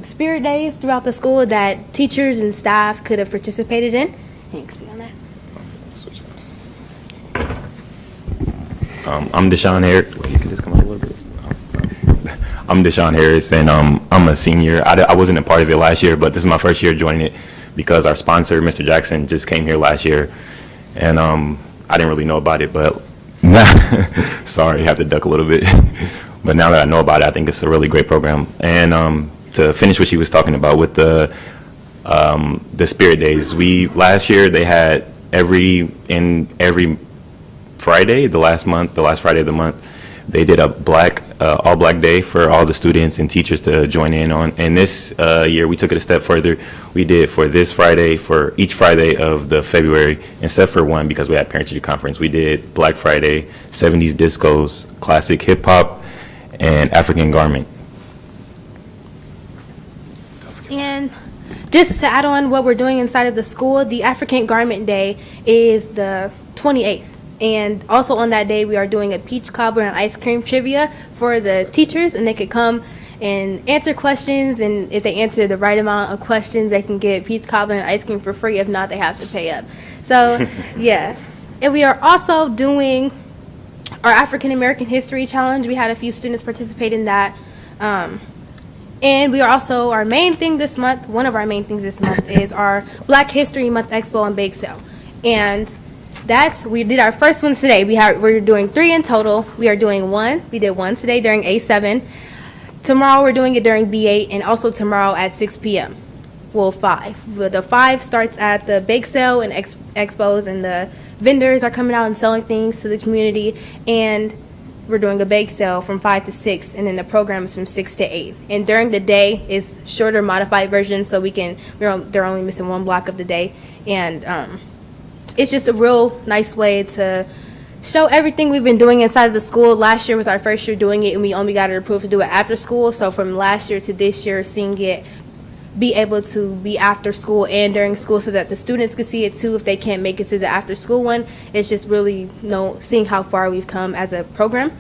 spirit days throughout the school that teachers and staff could have participated in. Thanks, be on that. I'm Deshaun Harris. You can just come up a little bit. I'm Deshaun Harris, and I'm a senior. I wasn't a part of it last year, but this is my first year joining it because our sponsor, Mr. Jackson, just came here last year, and I didn't really know about it, but sorry, I have to duck a little bit. But now that I know about it, I think it's a really great program. And to finish what she was talking about with the Spirit Days, last year they had every Friday, the last Friday of the month, they did a all black day for all the students and teachers to join in on. And this year we took it a step further. We did for this Friday, for each Friday of the February, except for one because we had parent teacher conference, we did Black Friday, 70s discos, classic hip hop, and African garment. And just to add on what we're doing inside of the school, the African Garment Day is the 28th. And also on that day, we are doing a peach cobbler and ice cream trivia for the teachers, and they could come and answer questions. And if they answer the right amount of questions, they can get peach cobbler and ice cream for free. If not, they have to pay up. So, yeah. And we are also doing our African American History Challenge. We had a few students participate in that. And we are also, one of our main things this month is our Black History Month Expo and Bake Sale. And we did our first one today. We're doing 3 in total. We did one today during A7. Tomorrow we're doing it during B8, and also tomorrow at 6 p.m. Well, 5. The 5 starts at the bake sale and expos, and the vendors are coming out and selling things to the community. And we're doing a bake sale from 5 to 6, and then the program is from 6 to 8. And during the day is shorter, modified version, so they're only missing one block of the day. And it's just a real nice way to show everything we've been doing inside of the school. Last year was our first year doing it, and we only got it approved to do it after school. So from last year to this year, seeing it be able to be after school and during school so that the students could see it too if they can't make it to the after school one, it's just really seeing how far we've come as a program.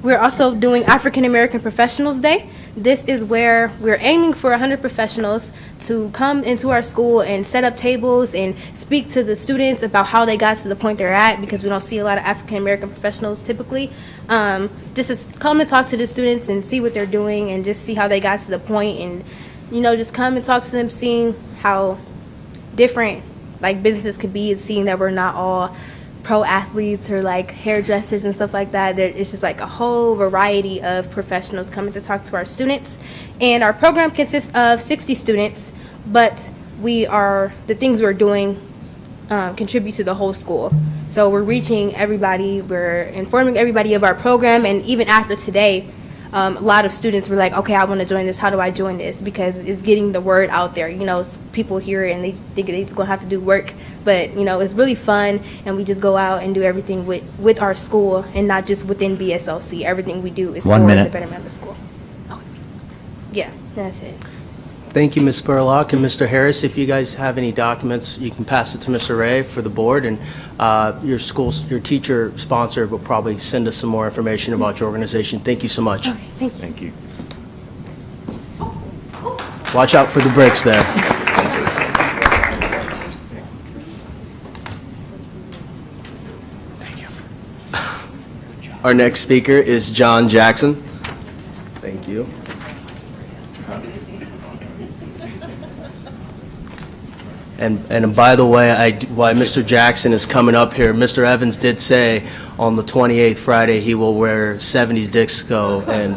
We're also doing African American Professionals Day. This is where we're aiming for 100 professionals to come into our school and set up tables and speak to the students about how they got to the point they're at, because we don't see a lot of African American professionals typically. Just to come and talk to the students and see what they're doing and just see how they got to the point, and just come and talk to them, seeing how different like businesses could be, and seeing that we're not all pro athletes or like hairdressers and stuff like that. It's just like a whole variety of professionals coming to talk to our students. And our program consists of 60 students, but the things we're doing contribute to the whole school. So we're reaching everybody, we're informing everybody of our program, and even after today, a lot of students were like, okay, I want to join this. How do I join this? Because it's getting the word out there. People hear it and they think they're going to have to do work. But, it's really fun, and we just go out and do everything with our school and not just within BSLC. Everything we do is for the betterment of the school. Oh. Yeah, that's it. Thank you, Ms. Spurlock and Mr. Harris. If you guys have any documents, you can pass it to Mr. Ray for the board, and your teacher sponsor will probably send us some more information about your organization. Thank you so much. Okay, thank you. Watch out for the bricks there. Thank you. Our next speaker is John Jackson. Thank you. And by the way, while Mr. Jackson is coming up here, Mr. Evans did say on the 28th Friday he will wear 70s disco and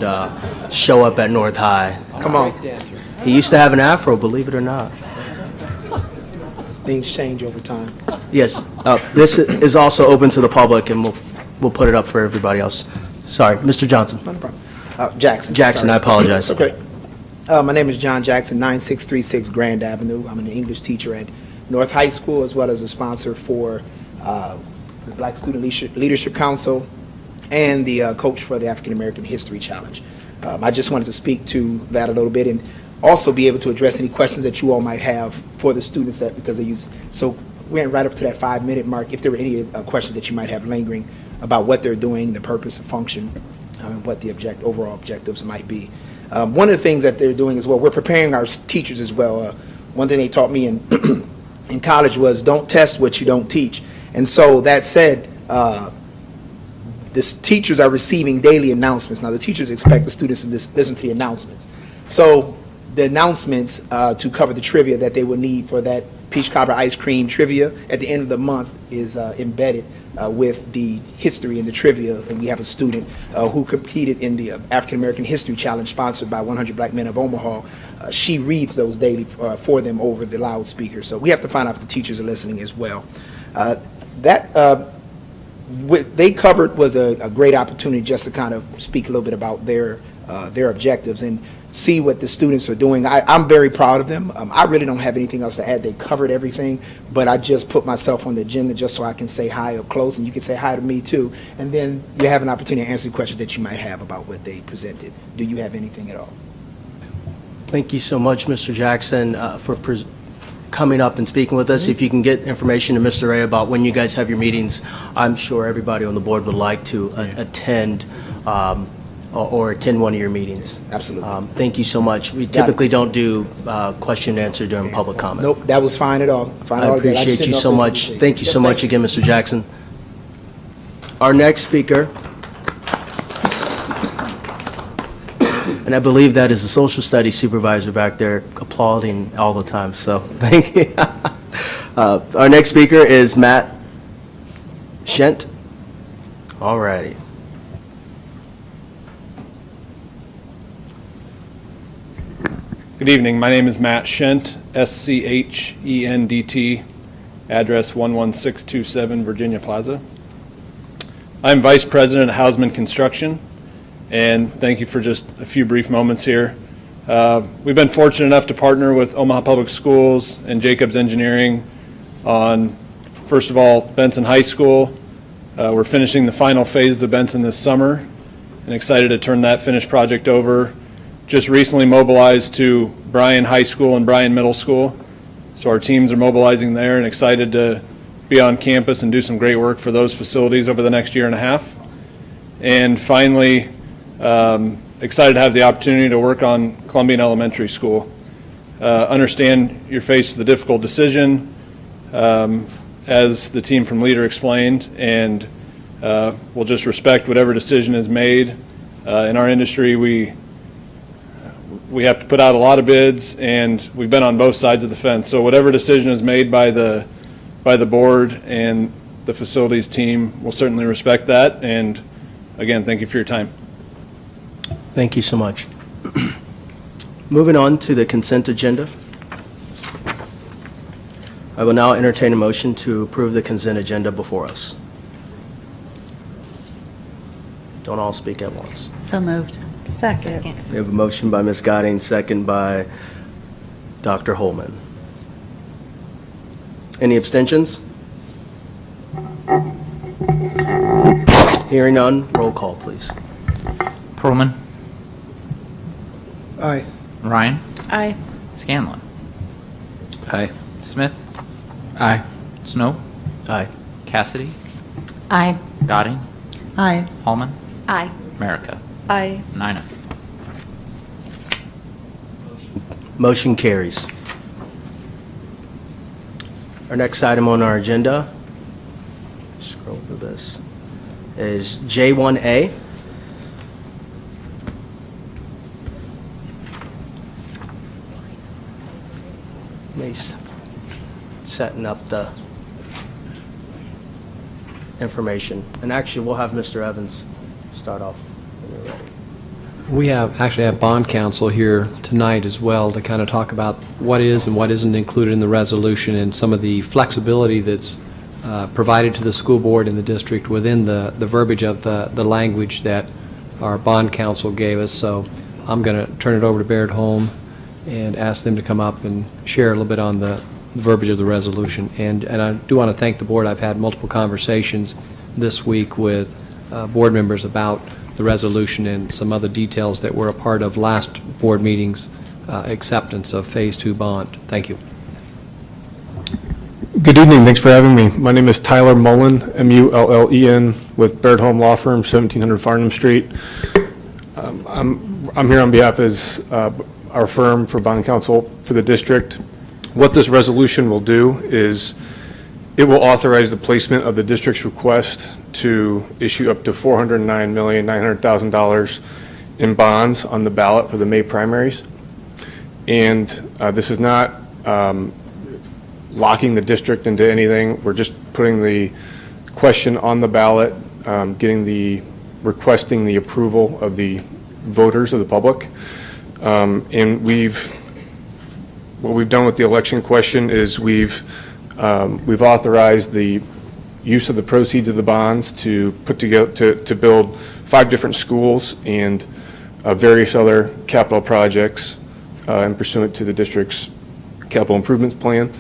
show up at North High. Come on. He used to have an afro, believe it or not. things change over time. Yes, this is also open to the public, and we'll put it up for everybody else. Sorry, Mr. Johnson. No problem. Jackson. Jackson, sorry. I apologize. Okay. My name is John Jackson, 9636 Grand Avenue. I'm an English teacher at North High School, as well as a sponsor for the Black Student Leadership Council and the coach for the African American History Challenge. I just wanted to speak to that a little bit and also be able to address any questions that you all might have for the students because they use. So we went right up to that 5-minute mark. If there were any questions that you might have lingering about what they're doing, the purpose and function, and what the overall objectives might be. One of the things that they're doing as well, we're preparing our teachers as well. One thing they taught me in college was don't test what you don't teach. And so that said, the teachers are receiving daily announcements. Now the teachers expect the students to listen to the announcements. So the announcements to cover the trivia that they will need for that peach cobbler ice cream trivia at the end of the month is embedded with the history and the trivia. And we have a student who competed in the African American History Challenge sponsored by 100 Black Men of Omaha. She reads those daily for them over the loudspeaker. So we have to find out if the teachers are listening as well. What they covered was a great opportunity just to kind of speak a little bit about their objectives and see what the students are doing. I'm very proud of them. I really don't have anything else to add. They covered everything, but I just put myself on the agenda just so I can say hi up close, and you can say hi to me too. And then you have an opportunity to answer questions that you might have about what they presented. Do you have anything at all? Thank you so much, Mr. Jackson, for coming up and speaking with us. If you can get information to Mr. Ray about when you guys have your meetings, I'm sure everybody on the board would like to attend or attend one of your meetings. Absolutely. Thank you so much. We typically don't do question and answer during public comment. Nope, that was fine at all. I appreciate you so much. Thank you so much again, Mr. Jackson. Our next speaker, and I believe that is the social studies supervisor back there applauding all the time, so thank you. Our next speaker is Matt Shent. All righty. Good evening. My name is Matt Shent, SCHENDT, address 11627 Virginia Plaza. I'm Vice President of Hausman Construction, and thank you for just a few brief moments here. We've been fortunate enough to partner with Omaha Public Schools and Jacobs Engineering on, first of all, Benson High School. We're finishing the final phase of Benson this summer and excited to turn that finished project over. Just recently mobilized to Bryan High School and Bryan Middle School. So our teams are mobilizing there and excited to be on campus and do some great work for those facilities over the next year and a half. And finally, excited to have the opportunity to work on Columbian Elementary School. Understand you're faced with a difficult decision, as the team from Leader explained, and we'll just respect whatever decision is made. In our industry, we have to put out a lot of bids, and we've been on both sides of the fence. So whatever decision is made by the board and the facilities team, we'll certainly respect that. And again, thank you for your time. Thank you so much. Moving on to the consent agenda. I will now entertain a motion to approve the consent agenda before us. Don't all speak at once. So moved. Second. We have a motion by Ms. Godding, second by Dr. Holman. Any abstentions? Hearing none, roll call, please. Perlman. Aye. Ryan. Aye. Scanlon. Aye. Smith. Aye. Snow. Aye. Cassidy. Aye. Godding. Aye. Hallman. Aye. America. Aye. 9. Motion carries. Our next item on our agenda, scroll through this, is J1A. Mace setting up the information. And actually, we'll have Mr. Evans start off when you're ready. We actually have bond counsel here tonight as well to kind of talk about what is and what isn't included in the resolution and some of the flexibility that's provided to the school board and the district within the verbiage of the language that our bond counsel gave us. So I'm going to turn it over to Baird Holm and ask them to come up and share a little bit on the verbiage of the resolution. And I do want to thank the board. I've had multiple conversations this week with board members about the resolution and some other details that were a part of last board meeting's acceptance of Phase 2 bond. Thank you. Good evening. Thanks for having me. My name is Tyler Mullen, M-U-L-L-E-N, with Baird Holm Law Firm, 1700 Farnham Street. I'm here on behalf of our firm for bond counsel for the district. What this resolution will do is it will authorize the placement of the district's request to issue up to $409,900,000 in bonds on the ballot for the May primaries. And this is not locking the district into anything. We're just putting the question on the ballot, requesting the approval of the voters of the public. And what we've done with the election question is we've authorized the use of the proceeds of the bonds to put together to build 5 different schools and various other capital projects in pursuant to the district's capital improvements plan.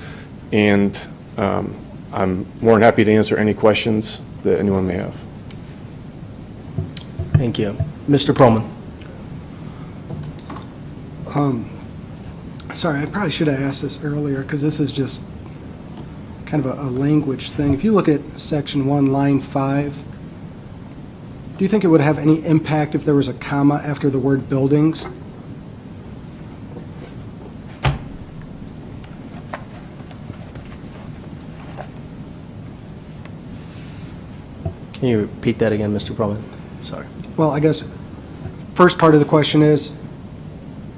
And I'm more than happy to answer any questions that anyone may have. Thank you. Mr. Perlman. Sorry, I probably should have asked this earlier because this is just kind of a language thing. If you look at section 1, line 5, do you think it would have any impact if there was a comma after the word buildings? Can you repeat that again, Mr. Perlman? Sorry. Well, I guess first part of the question is,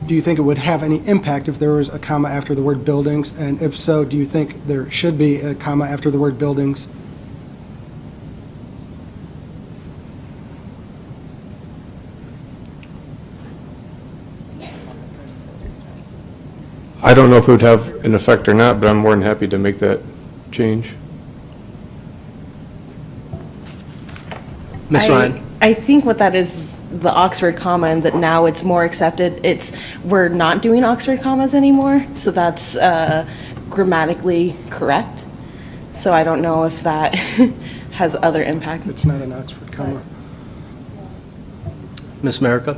do you think it would have any impact if there was a comma after the word buildings? And if so, do you think there should be a comma after the word buildings? I don't know if it would have an effect or not, but I'm more than happy to make that change. Ms. Ryan. I think what that is, the Oxford comma, and that now it's more accepted. We're not doing Oxford commas anymore, so that's grammatically correct. So I don't know if that has other impact. It's not an Oxford comma. Ms. Merica?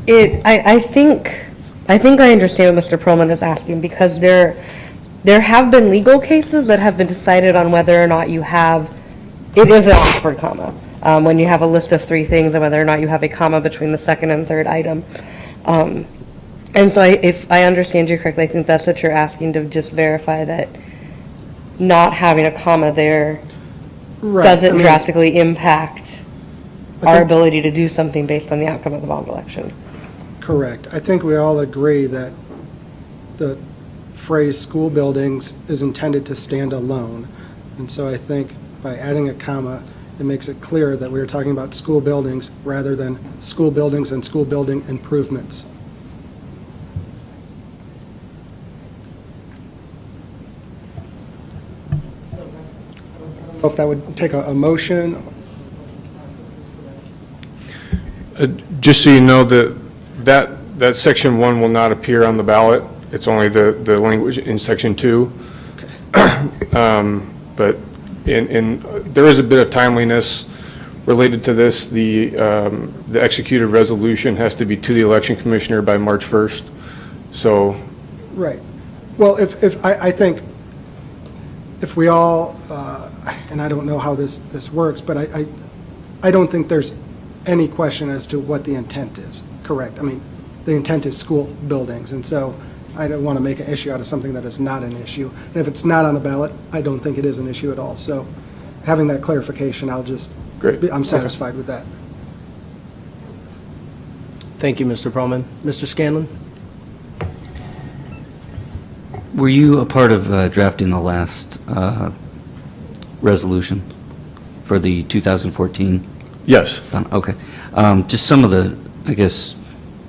I think I understand what Mr. Perlman is asking, because there have been legal cases that have been decided on whether or not it is an Oxford comma. When you have a list of 3 things and whether or not you have a comma between the second and third item. And so if I understand you correctly, I think that's what you're asking, to just verify that not having a comma there doesn't drastically impact our ability to do something based on the outcome of the bond election. Correct. I think we all agree that the phrase school buildings is intended to stand alone. And so I think by adding a comma, it makes it clear that we are talking about school buildings rather than school buildings and school building improvements. I don't know if that would take a motion. Just so you know, that section 1 will not appear on the ballot. It's only the language in section 2. Okay. But there is a bit of timeliness related to this. The executed resolution has to be to the election commissioner by March 1st. So. Right. Well, I think if we all, and I don't know how this works, but I don't think there's any question as to what the intent is. Correct. I mean, the intent is school buildings, and so I don't want to make an issue out of something that is not an issue. And if it's not on the ballot, I don't think it is an issue at all. So having that clarification, I'm satisfied with that. Thank you, Mr. Perlman. Mr. Scanlon? Were you a part of drafting the last resolution for the 2014? Yes. Okay. Just some of the I guess,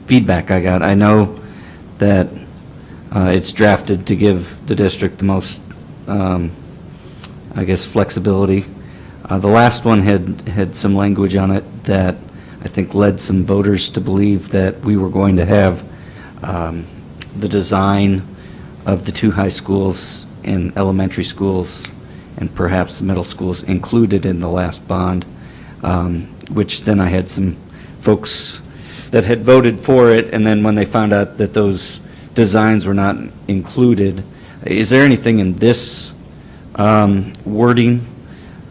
feedback I got. I know that it's drafted to give the district the most, I guess, flexibility. The last one had some language on it that I think led some voters to believe that we were going to have the design of the two high schools and elementary schools and perhaps the middle schools included in the last bond, which then I had some folks that had voted for it, and then when they found out that those designs were not included, is there anything in this wording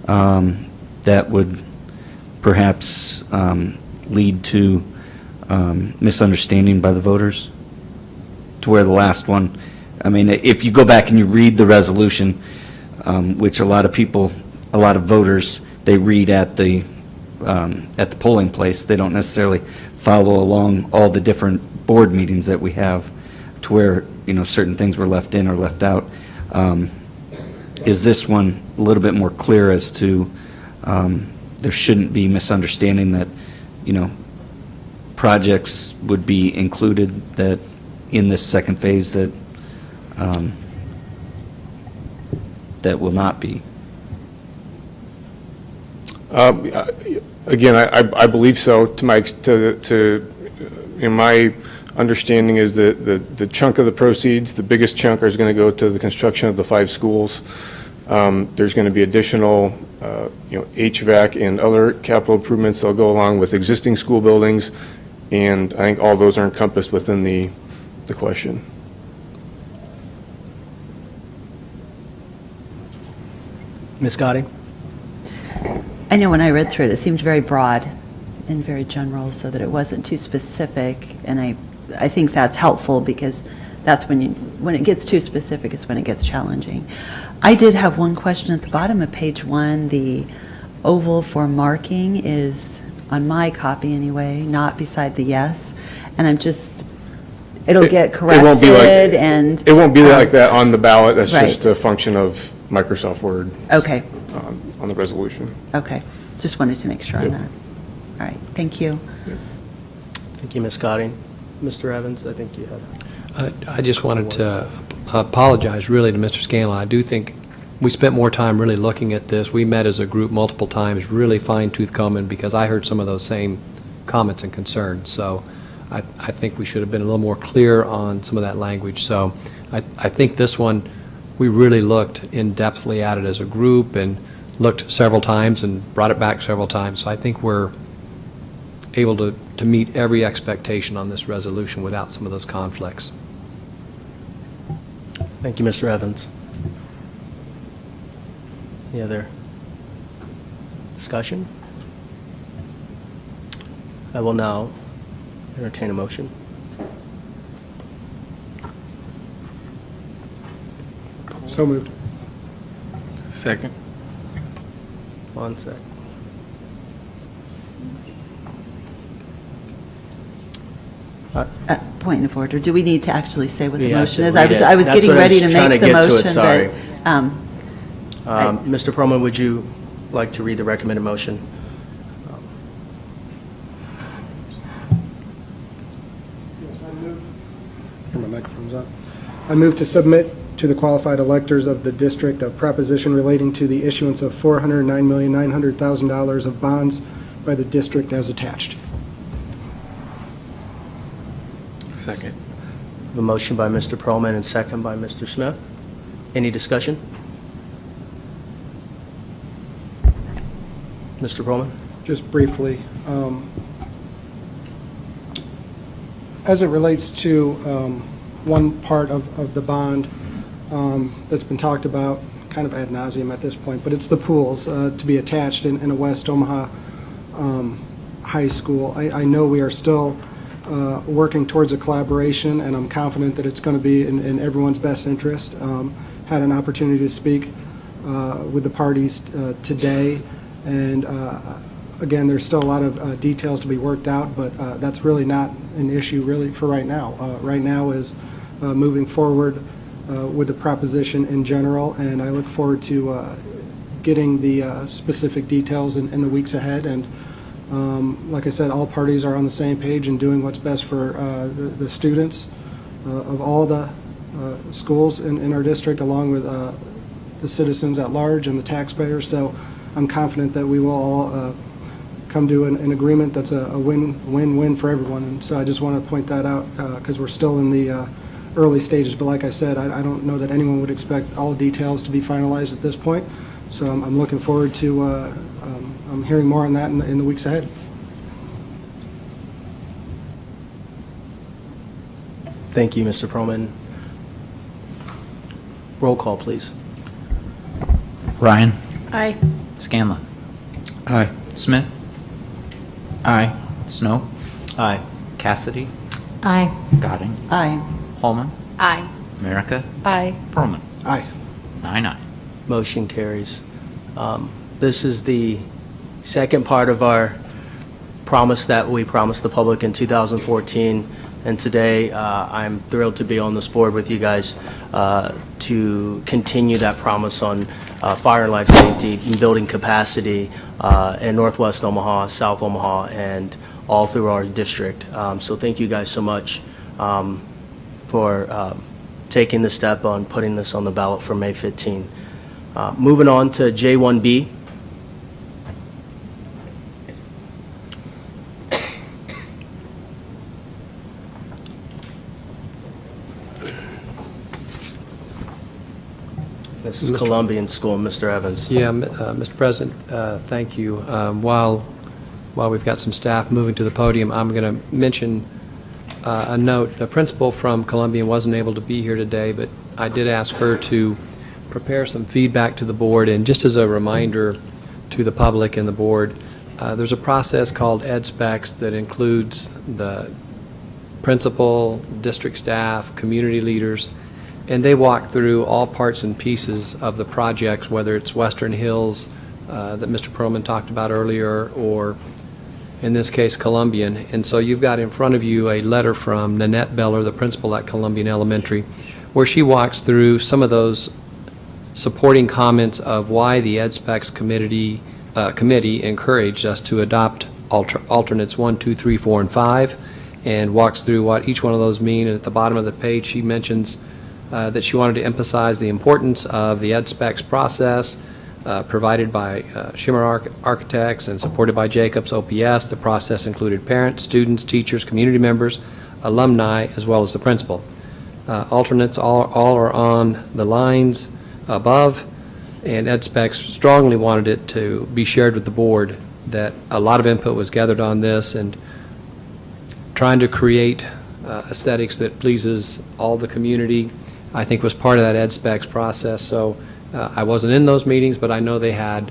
that would perhaps lead to misunderstanding by the voters? To where the last one, I mean, if you go back and you read the resolution, which a lot of voters, they read at the polling place. They don't necessarily follow along all the different board meetings that we have, to where, you know, certain things were left in or left out. Is this one a little bit more clear as to there shouldn't be misunderstanding that, you know, projects would be included that in this second phase that that will not be? Again, I believe so. In my understanding is that the chunk of the proceeds, the biggest chunk is going to go to the construction of the 5 schools. There's going to be additional, HVAC and other capital improvements that'll go along with existing school buildings, and I think all those are encompassed within the question. Ms. Gotti? I know when I read through it, it seemed very broad and very general, so that it wasn't too specific, and I think that's helpful, because that's when it gets too specific is when it gets challenging. I did have one question at the bottom of page 1. The oval for marking is, on my copy anyway, not beside the yes, and it'll get corrected. It won't be like, and it won't be like that on the ballot. That's right. just a function of Microsoft Word. Okay. On the resolution. Okay, just wanted to make sure on Yep. that. All right, thank you. Thank you, Ms. Gotti. Mr. Evans, I think you had. I just wanted to apologize really to Mr. Scanlon. I do think we spent more time really looking at this. We met as a group multiple times, really fine-tooth combing, because I heard some of those same comments and concerns. So I think we should have been a little more clear on some of that language. So I think this one, we really looked in-depthly at it as a group and looked several times and brought it back several times. So I think we're able to meet every expectation on this resolution without some of those conflicts. Thank you, Mr. Evans. Any other discussion? I will now entertain a motion. So moved. Second. 1 sec. Point of order. Do we need to actually say what the We have motion to is? read it. I was That's getting what I ready was to trying make to the get to it, motion, sorry. but Mr. Perlman, would you like to read the recommended motion? Yes, I move. Here, my microphone's on. I move to submit to the qualified electors of the district a proposition relating to the issuance of $409,900,000 of bonds by the district as attached. Second. A motion by Mr. Perlman and second by Mr. Smith. Any discussion? Mr. Perlman? Just briefly, as it relates to one part of the bond that's been talked about kind of ad nauseum at this point, but it's the pools to be attached in a West Omaha high school. I know we are still working towards a collaboration, and I'm confident that it's going to be in everyone's best interest. Had an opportunity to speak with the parties today, and again, there's still a lot of details to be worked out, but that's really not an issue really for right now. Right now is moving forward with the proposition in general, and I look forward to getting the specific details in the weeks ahead, and Like I said, all parties are on the same page in doing what's best for the students of all the schools in our district, along with the citizens at large and the taxpayers. So I'm confident that we will all come to an agreement that's a win-win-win for everyone. And so I just want to point that out because we're still in the early stages. But like I said, I don't know that anyone would expect all details to be finalized at this point. So I'm looking forward to I'm hearing more on that in the weeks ahead. Thank you, Mr. Perlman. Roll call, please. Ryan. Aye. Scanlon. Aye. Smith. Aye. Snow. Aye. Cassidy. Aye. Godding. Aye. Holman. Aye. America. Aye. Perlman. Aye. 9-9. Motion carries. This is the second part of our promise that we promised the public in 2014, and today I'm thrilled to be on this board with you guys to continue that promise on fire and life safety, and building capacity in Northwest Omaha, South Omaha, and all through our district. So thank you guys so much for taking the step on putting this on the ballot for May 15. Moving on to J1B. This is Columbian School, Mr. Evans. Yeah, Mr. President, thank you. While we've got some staff moving to the podium, I'm going to mention a note. The principal from Columbian wasn't able to be here today, but I did ask her to prepare some feedback to the board. And just as a reminder to the public and the board, there's a process called EdSpecs that includes the principal, district staff, community leaders, and they walk through all parts and pieces of the projects, whether it's Western Hills that Mr. Perlman talked about earlier, or in this case, Columbian. And so you've got in front of you a letter from Nanette Beller, the principal at Columbian Elementary, where she walks through some of those supporting comments of why the EdSpecs committee encouraged us to adopt alternates 1, 2, 3, 4, and 5, and walks through what each one of those mean. And at the bottom of the page, she mentions that she wanted to emphasize the importance of the EdSpecs process provided by Schimmer Architects and supported by Jacobs OPS. The process included parents, students, teachers, community members, alumni, as well as the principal. Alternates all are on the lines above, and EdSpecs strongly wanted it to be shared with the board that a lot of input was gathered on this, and trying to create aesthetics that pleases all the community, I think, was part of that EdSpecs process. So I wasn't in those meetings, but I know they had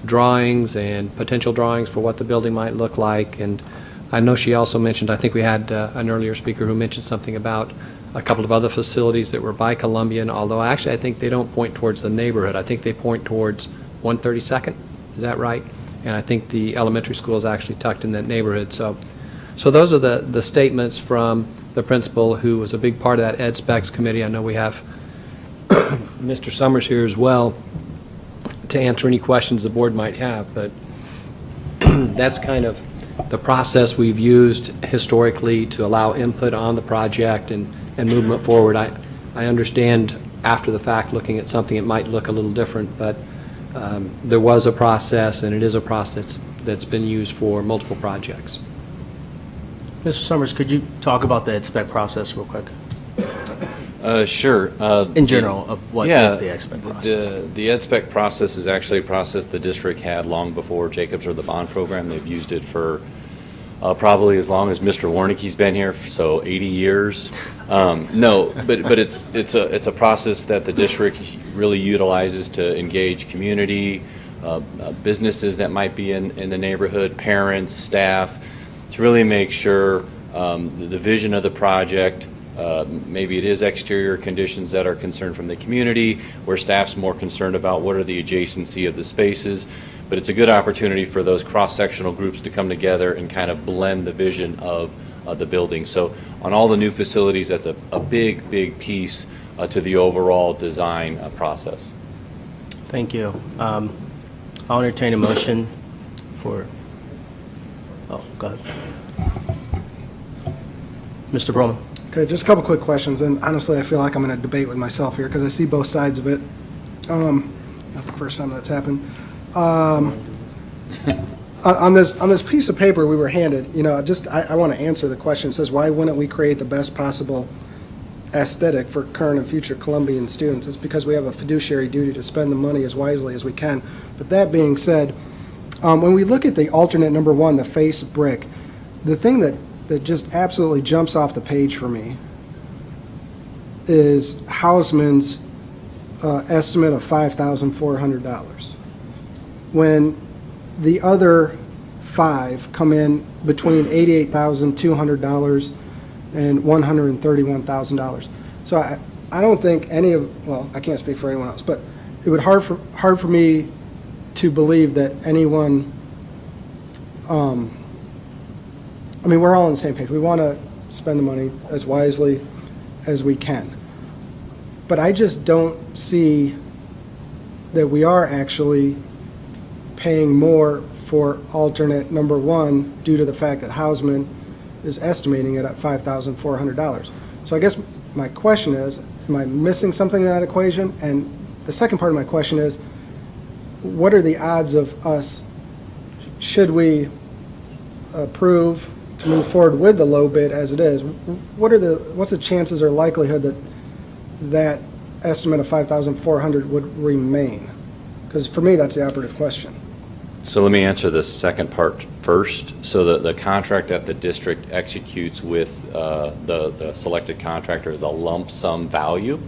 drawings and potential drawings for what the building might look like. And I know she also mentioned, I think we had an earlier speaker who mentioned something about a couple of other facilities that were by Columbian, although actually I think they don't point towards the neighborhood. I think they point towards 132nd. Is that right? And I think the elementary school is actually tucked in that neighborhood. So those are the statements from the principal, who was a big part of that EdSpecs committee. I know we have Mr. Summers here as well to answer any questions the board might have, but that's kind of the process we've used historically to allow input on the project and movement forward. I understand after the fact, looking at something, it might look a little different, but there was a process, and it is a process that's been used for multiple projects. Mr. Summers, could you talk about the EdSpec process real quick? Sure. In general, of what is the EdSpec process? The EdSpec process is actually a process the district had long before Jacobs or the bond program. They've used it for probably as long as Mr. Warnicki's been here, so 80 years. No, but it's a process that the district really utilizes to engage community, businesses that might be in the neighborhood, parents, staff, to really make sure the vision of the project, maybe it is exterior conditions that are concerned from the community, where staff's more concerned about what are the adjacency of the spaces. But it's a good opportunity for those cross-sectional groups to come together and kind of blend the vision of the building. So on all the new facilities, that's a big piece to the overall design process. Thank you. I'll entertain a motion for Oh, go ahead. Mr. Broman. Okay, just a couple quick questions, and honestly, I feel like I'm in a debate with myself here because I see both sides of it. Not the first time that's happened. On this piece of paper we were handed, I want to answer the question. It says, why wouldn't we create the best possible aesthetic for current and future Columbian students? It's because we have a fiduciary duty to spend the money as wisely as we can. But that being said, when we look at the alternate number one, the face brick, the thing that just absolutely jumps off the page for me is Hausman's estimate of $5,400. When the other five come in between $88,200 and $131,000. So I don't think any of, well, I can't speak for anyone else, but it would hard for me to believe that anyone, we're all on the same page. We want to spend the money as wisely as we can. But I just don't see that we are actually paying more for alternate number one due to the fact that Hausman is estimating it at $5,400. So I guess my question is, am I missing something in that equation? And the second part of my question is, what are the odds of us, should we approve to move forward with the low bid as it is, what's the chances or likelihood that that estimate of $5,400 would remain? Because for me, that's the operative question. So let me answer the second part first. So the contract that the district executes with the selected contractor is a lump sum value.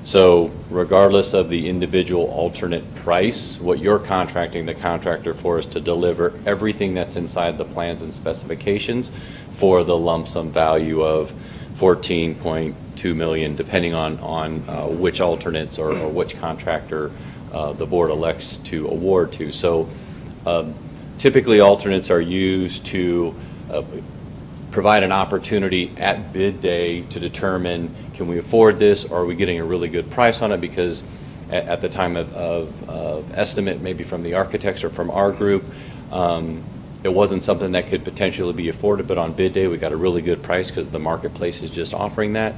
So regardless of the individual alternate price, what you're contracting the contractor for is to deliver everything that's inside the plans and specifications for the lump sum value of $14.2 million, depending on which alternates or which contractor the board elects to award to. So typically alternates are used to provide an opportunity at bid day to determine, can we afford this, or are we getting a really good price on it? Because at the time of estimate, maybe from the architects or from our group, it wasn't something that could potentially be afforded, but on bid day we got a really good price because the marketplace is just offering that.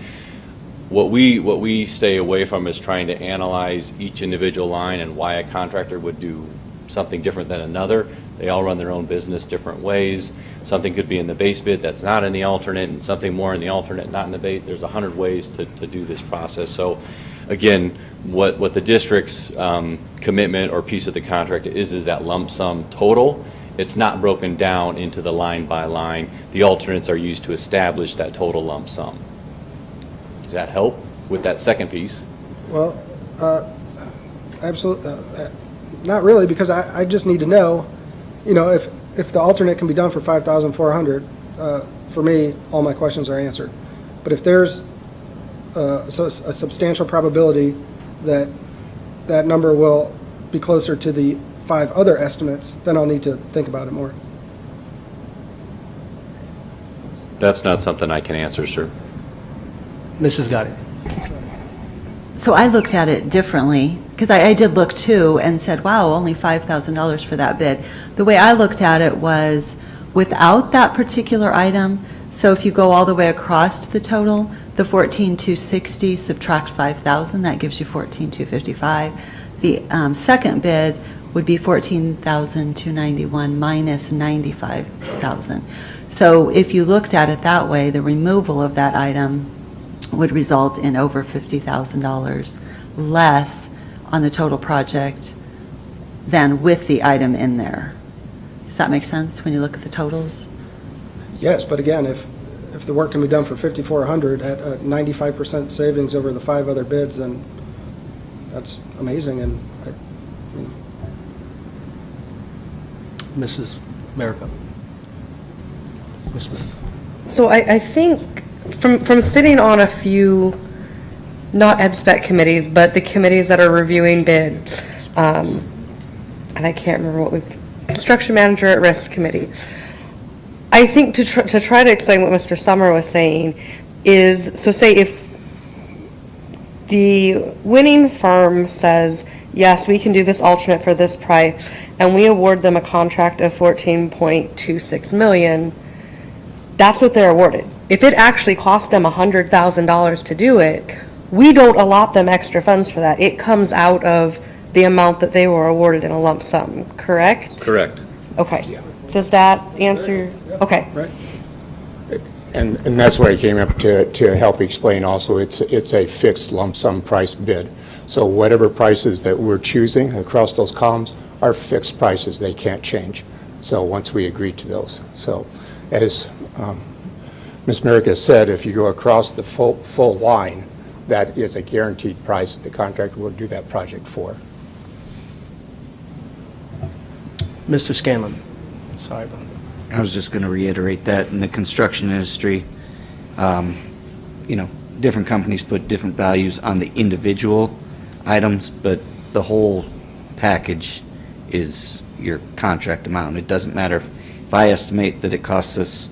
What we stay away from is trying to analyze each individual line and why a contractor would do something different than another. They all run their own business different ways. Something could be in the base bid that's not in the alternate, and something more in the alternate not in the base. There's 100 ways to do this process. So again, what the district's commitment or piece of the contract is that lump sum total. It's not broken down into the line by line. The alternates are used to establish that total lump sum. Does that help with that second piece? Well, absolutely, not really, because I just need to know, if the alternate can be done for $5,400, for me, all my questions are answered. But if there's a substantial probability that that number will be closer to the 5 other estimates, then I'll need to think about it more. That's not something I can answer, sir. Mrs. Gotti. So I looked at it differently, because I did look too and said, wow, only $5,000 for that bid. The way I looked at it was without that particular item, so if you go all the way across to the total, the 14,260 subtract 5,000, that gives you 14,255. The second bid would be 14,291 minus 95,000. So if you looked at it that way, the removal of that item would result in over $50,000 less on the total project than with the item in there. Does that make sense when you look at the totals? Yes, but again, if the work can be done for $5,400 at a 95% savings over the 5 other bids, then that's amazing. And Mrs. Merica. So I think from sitting on a few, not ed spec committees, but the committees that are reviewing bids, and I can't remember what construction manager at risk committee. I think to try to explain what Mr. Summer was saying is, so say if the winning firm says, yes, we can do this alternate for this price, and we award them a contract of 14.26 million, that's what they're awarded. If it actually cost them $100,000 to do it, we don't allot them extra funds for that. It comes out of the amount that they were awarded in a lump sum, correct? Correct. Okay. Does that answer? Okay. Right? And that's where I came up to help explain also, it's a fixed lump sum price bid. So whatever prices that we're choosing across those columns are fixed prices, they can't change. So once we agree to those. So as Ms. Merica said, if you go across the full line, that is a guaranteed price that the contractor will do that project for. Mr. Scanlon. Sorry about that. I was just going to reiterate that in the construction industry, different companies put different values on the individual items, but the whole package is your contract amount. It doesn't matter if I estimate that it costs us,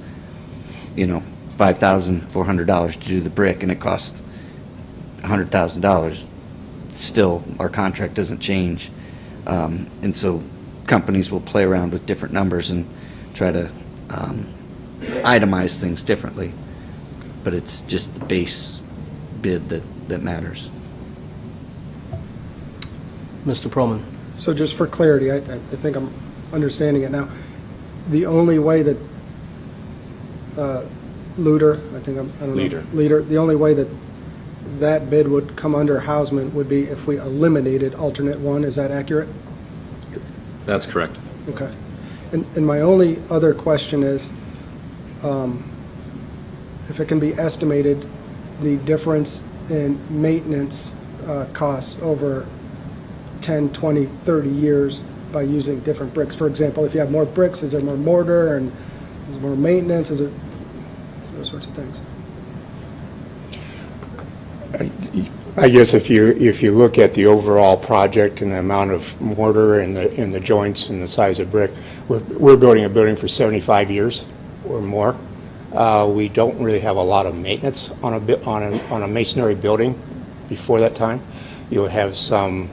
$5,400 to do the brick and it costs $100,000, still our contract doesn't change. And so companies will play around with different numbers and try to itemize things differently. But it's just the base bid that matters. Mr. Perlman. So just for clarity, I think I'm understanding it now. The only way that Leader, the only way that bid would come under Hausman would be if we eliminated alternate one. Is that accurate? That's correct. Okay. And my only other question is, if it can be estimated, the difference in maintenance costs over 10, 20, 30 years by using different bricks. For example, if you have more bricks, is there more mortar and more maintenance? Is it those sorts of things? I guess if you look at the overall project and the amount of mortar and the joints and the size of brick, we're building a building for 75 years or more. We don't really have a lot of maintenance on a masonry building before that time. You'll have some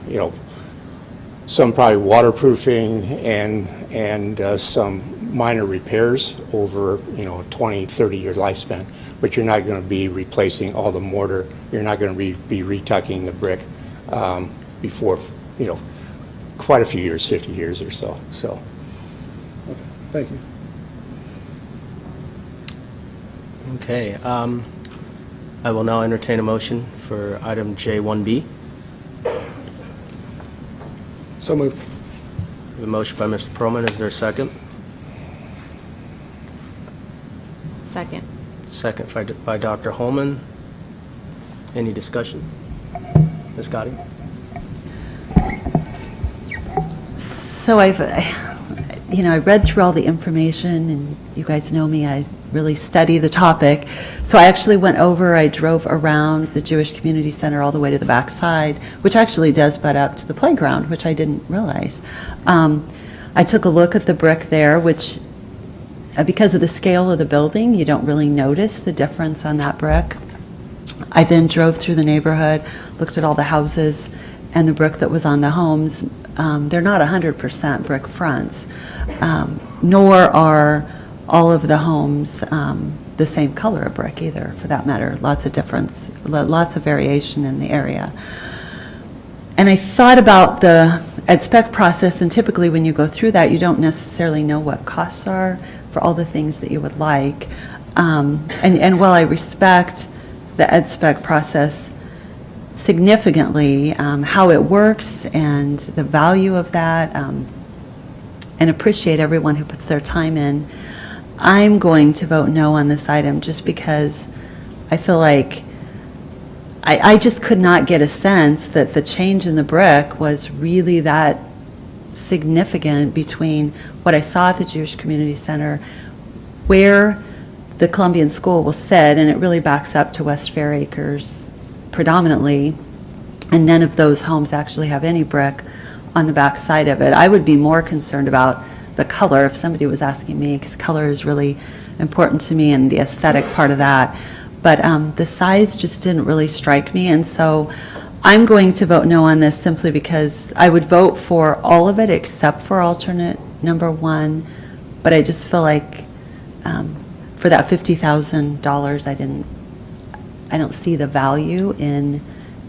probably waterproofing and some minor repairs over 20, 30-year lifespan. But you're not going to be replacing all the mortar. You're not going to be retucking the brick before, quite a few years, 50 years or so. Okay, thank you. Okay, I will now entertain a motion for item J1B. So moved. We have a motion by Mr. Perlman. Is there a second? Second. Second by Dr. Holman. Any discussion? Ms. Gotti? So I read through all the information, and you guys know me, I really study the topic. So I actually went over, I drove around the Jewish Community Center all the way to the back side, which actually does butt up to the playground, which I didn't realize. I took a look at the brick there, which, because of the scale of the building, you don't really notice the difference on that brick. I then drove through the neighborhood, looked at all the houses and the brick that was on the homes. They're not 100% brick fronts, nor are all of the homes the same color of brick either, for that matter. Lots of difference, lots of variation in the area. And I thought about the ed spec process, and typically when you go through that, you don't necessarily know what costs are for all the things that you would like. And while I respect the ed spec process significantly, how it works and the value of that, and appreciate everyone who puts their time in, I'm going to vote no on this item just because I feel like I just could not get a sense that the change in the brick was really that significant between what I saw at the Jewish Community Center, where the Columbian School will sit, and it really backs up to West Fair Acres predominantly, and none of those homes actually have any brick on the back side of it. I would be more concerned about the color if somebody was asking me, because color is really important to me and the aesthetic part of that. But the size just didn't really strike me, and so I'm going to vote no on this simply because I would vote for all of it except for alternate number 1, but I just feel like for that $50,000, I don't see the value in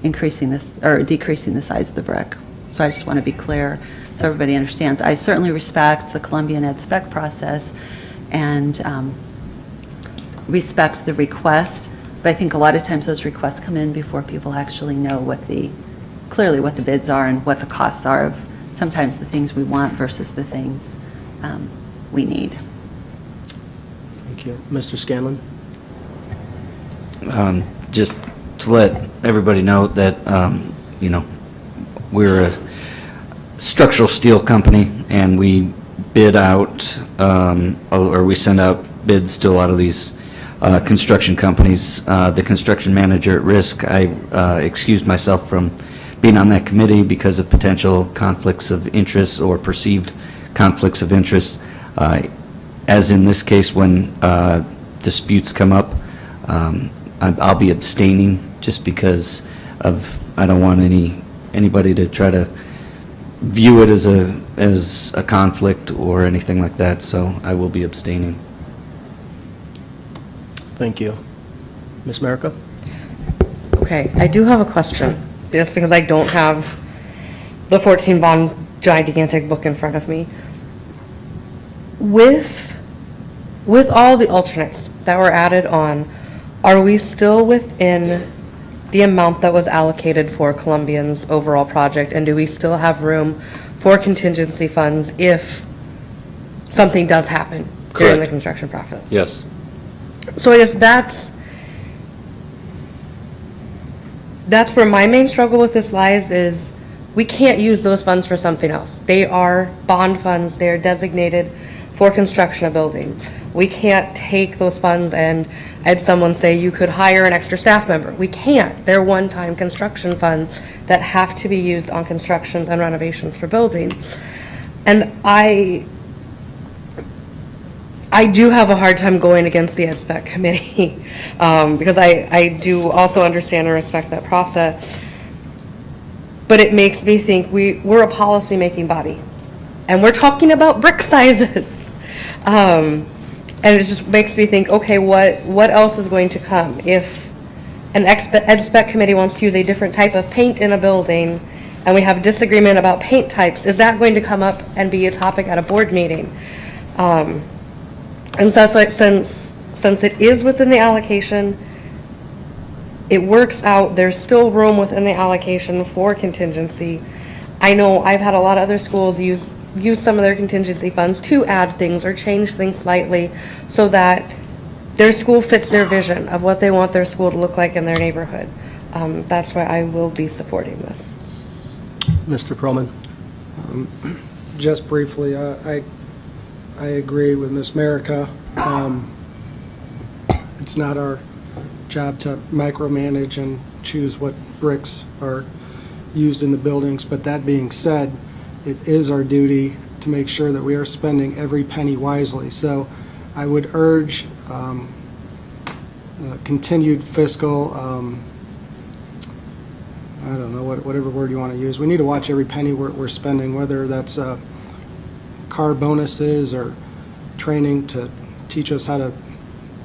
increasing this, or decreasing the size of the brick. So I just want to be clear so everybody understands. I certainly respect the Columbian Ed Spec process and respect the request, but I think a lot of times those requests come in before people actually know clearly what the bids are and what the costs are of sometimes the things we want versus the things we need. Thank you. Mr. Scanlon? Just to let everybody know that, we're a structural steel company, and we bid out, or we send out bids to a lot of these construction companies. The construction manager at risk, I excused myself from being on that committee because of potential conflicts of interest or perceived conflicts of interest. As in this case, when disputes come up, I'll be abstaining just because I don't want anybody to try to view it as a conflict or anything like that, so I will be abstaining. Thank you. Ms. Merica? Okay, I do have a question, just because I don't have the 14 bond gigantic book in front of me. With all the alternates that were added on, are we still within the amount that was allocated for Columbian's overall project, and do we still have room for contingency funds if something does happen during the Correct. construction process? Yes. So I guess that's where my main struggle with this lies, is we can't use those funds for something else. They are bond funds. They are designated for construction of buildings. We can't take those funds and someone say you could hire an extra staff member. We can't. They're one-time construction funds that have to be used on constructions and renovations for buildings. And I do have a hard time going against the Ed Spec committee because I do also understand and respect that process. But it makes me think we're a policy-making body, and we're talking about brick sizes. And it just makes me think, okay, what else is going to come? If an Ed Spec committee wants to use a different type of paint in a building, and we have disagreement about paint types, is that going to come up and be a topic at a board meeting? And so that's why, since it is within the allocation, it works out, there's still room within the allocation for contingency. I know I've had a lot of other schools use some of their contingency funds to add things or change things slightly so that their school fits their vision of what they want their school to look like in their neighborhood. That's why I will be supporting this. Mr. Perlman? Just briefly, I agree with Ms. Merica. It's not our job to micromanage and choose what bricks are used in the buildings, but that being said, it is our duty to make sure that we are spending every penny wisely. So I would urge continued fiscal, I don't know, whatever word you want to use. We need to watch every penny we're spending, whether that's car bonuses or training to teach us how to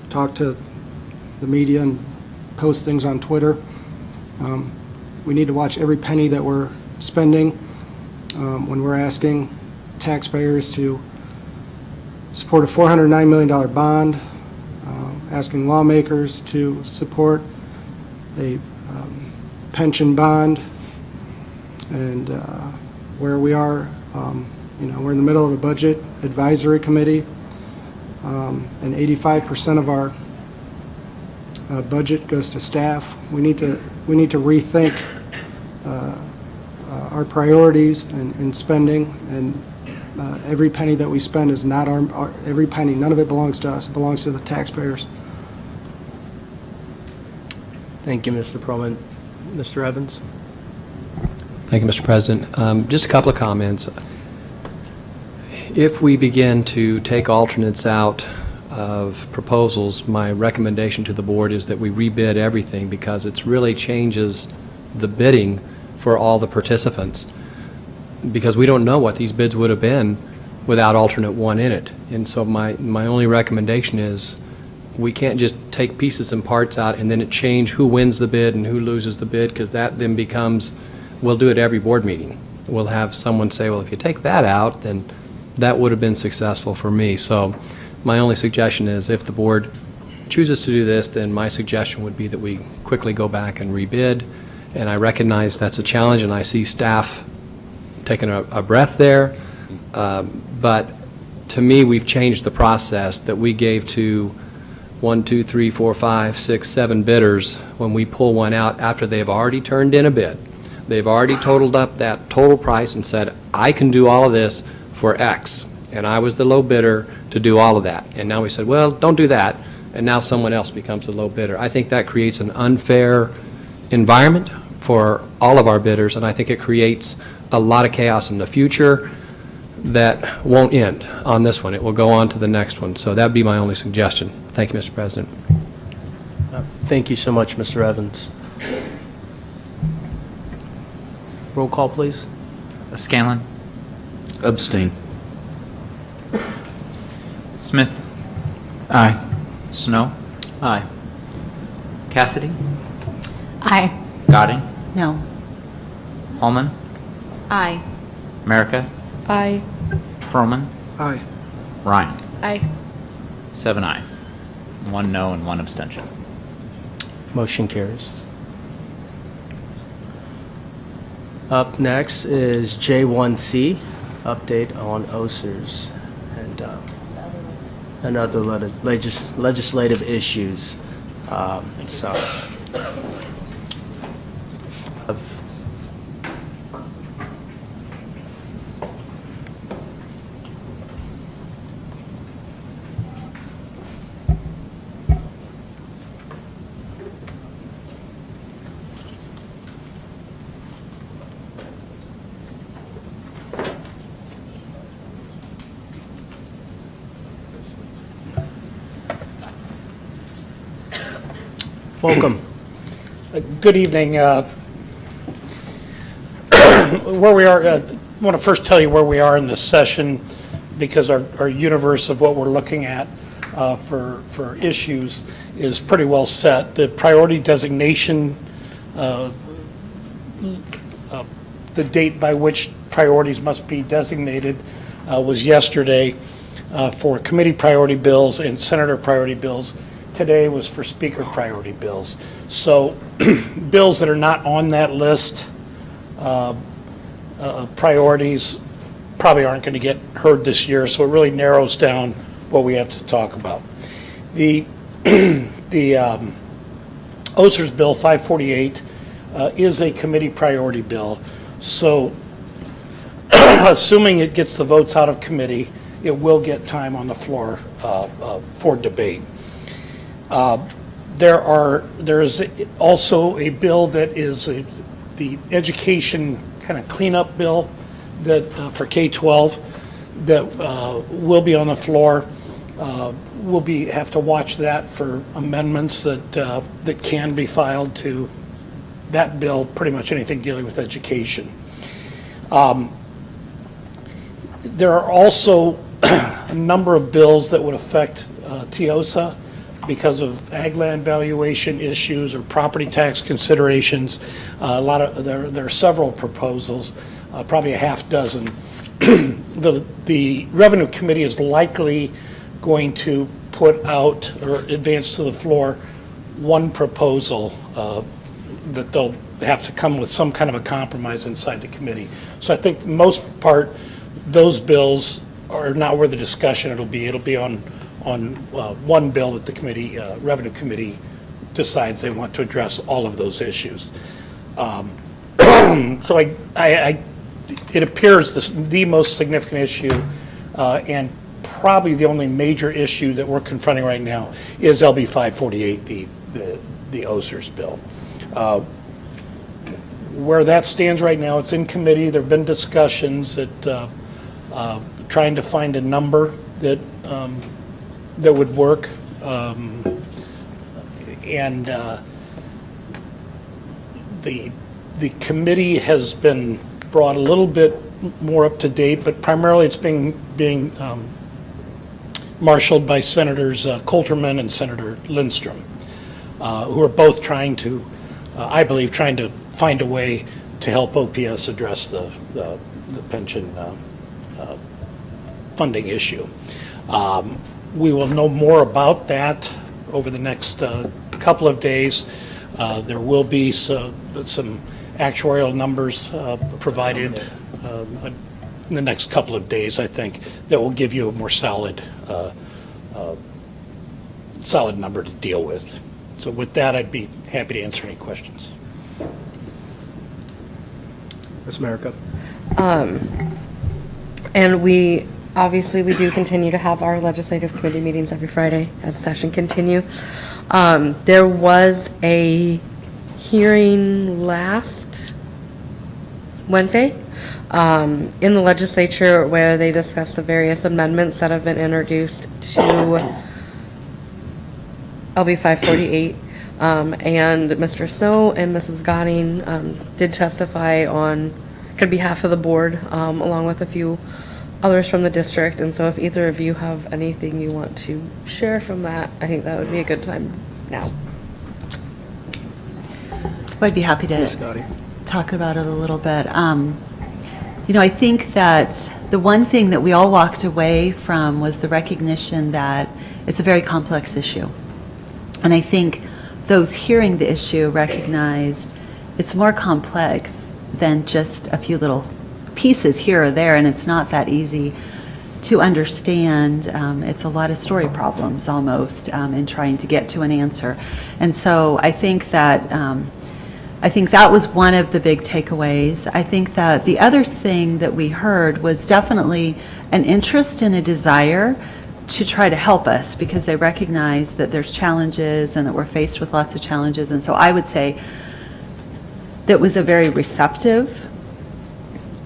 talk to the media and post things on Twitter. We need to watch every penny that we're spending when we're asking taxpayers to support a $409 million bond, asking lawmakers to support a pension bond, and where we are, we're in the middle of a budget advisory committee, and 85% of our budget goes to staff. We need to rethink our priorities and spending, and every penny that we spend is not every penny. None of it belongs to us. It belongs to the taxpayers. Thank you, Mr. Perlman. Mr. Evans? Thank you, Mr. President. Just a couple of comments. If we begin to take alternates out of proposals, my recommendation to the board is that we rebid everything, because it really changes the bidding for all the participants, because we don't know what these bids would have been without alternate one in it. And so my only recommendation is, we can't just take pieces and parts out and then it change who wins the bid and who loses the bid, because that then becomes, we'll do it every board meeting. We'll have someone say, well, if you take that out, then that would have been successful for me. So my only suggestion is, if the board chooses to do this, then my suggestion would be that we quickly go back and rebid. And I recognize that's a challenge, and I see staff taking a breath there. But to me, we've changed the process that we gave to 1, 2, 3, 4, 5, 6, 7 bidders when we pull one out after they've already turned in a bid. They've already totaled up that total price and said, I can do all of this for X. And I was the low bidder to do all of that. And now we said, well, don't do that. And now someone else becomes the low bidder. I think that creates an unfair environment for all of our bidders, and I think it creates a lot of chaos in the future that won't end on this one. It will go on to the next one. So that'd be my only suggestion. Thank you, Mr. President. Thank you so much, Mr. Evans. Roll call, please. Scanlon. Abstain. Smith. Aye. Snow. Aye. Cassidy. Aye. Goding. No. Holman. Aye. America. Aye. Perlman. Aye. Ryan. Aye. 7 aye. 1 no and 1 abstention. Motion carries. Up next is J1C, update on OSERS and other legislative issues. Welcome. Good evening. Where we are, I want to first tell you where we are in this session, because our universe of what we're looking at for issues is pretty well set. The priority designation, the date by which priorities must be designated was yesterday for committee priority bills and senator priority bills. Today was for speaker priority bills. So bills that are not on that list of priorities probably aren't going to get heard this year, so it really narrows down what we have to talk about. The OSERS bill 548 is a committee priority bill, so assuming it gets the votes out of committee, it will get time on the floor for debate. There is also a bill that is the education kind of cleanup bill that for K-12 that will be on the floor. We'll have to watch that for amendments that can be filed to that bill, pretty much anything dealing with education. There are also a number of bills that would affect TIOSA because of ag land valuation issues or property tax considerations. There are several proposals, probably a half dozen. The Revenue Committee is likely going to put out or advance to the floor one proposal that they'll have to come with some kind of a compromise inside the committee. So I think most part, those bills are not where the discussion it'll be on one bill that the committee, Revenue Committee, decides they want to address all of those issues. So it appears the most significant issue and probably the only major issue that we're confronting right now is LB 548, the OSERS bill. Where that stands right now, it's in committee. There have been discussions that trying to find a number that would work, and the The committee has been brought a little bit more up to date, but primarily it's being marshaled by Senators Coulterman and Senator Lindstrom, who are both trying to, I believe, trying to find a way to help OPS address the pension funding issue. We will know more about that over the next couple of days. There will be some actuarial numbers provided in the next couple of days, I think, that will give you a more solid number to deal with. So with that, I'd be happy to answer any questions. Ms. America. And we do continue to have our legislative committee meetings every Friday as session continues. There was a hearing last Wednesday in the legislature where they discussed the various amendments that have been introduced to LB 548. And Mr. Snow and Mrs. Goding did testify on behalf of the board, along with a few others from the district. And so if either of you have anything you want to share from that, I think that would be a good time now. I'd be happy to talk about it a little bit. I think that the one thing that we all walked away from was the recognition that it's a very complex issue. And I think those hearing the issue recognized it's more complex than just a few little pieces here or there, and it's not that easy to understand. It's a lot of story problems almost in trying to get to an answer. And so I think that was one of the big takeaways. I think that the other thing that we heard was definitely an interest and a desire to try to help us, because they recognize that there's challenges and that we're faced with lots of challenges. And so I would say that was a very receptive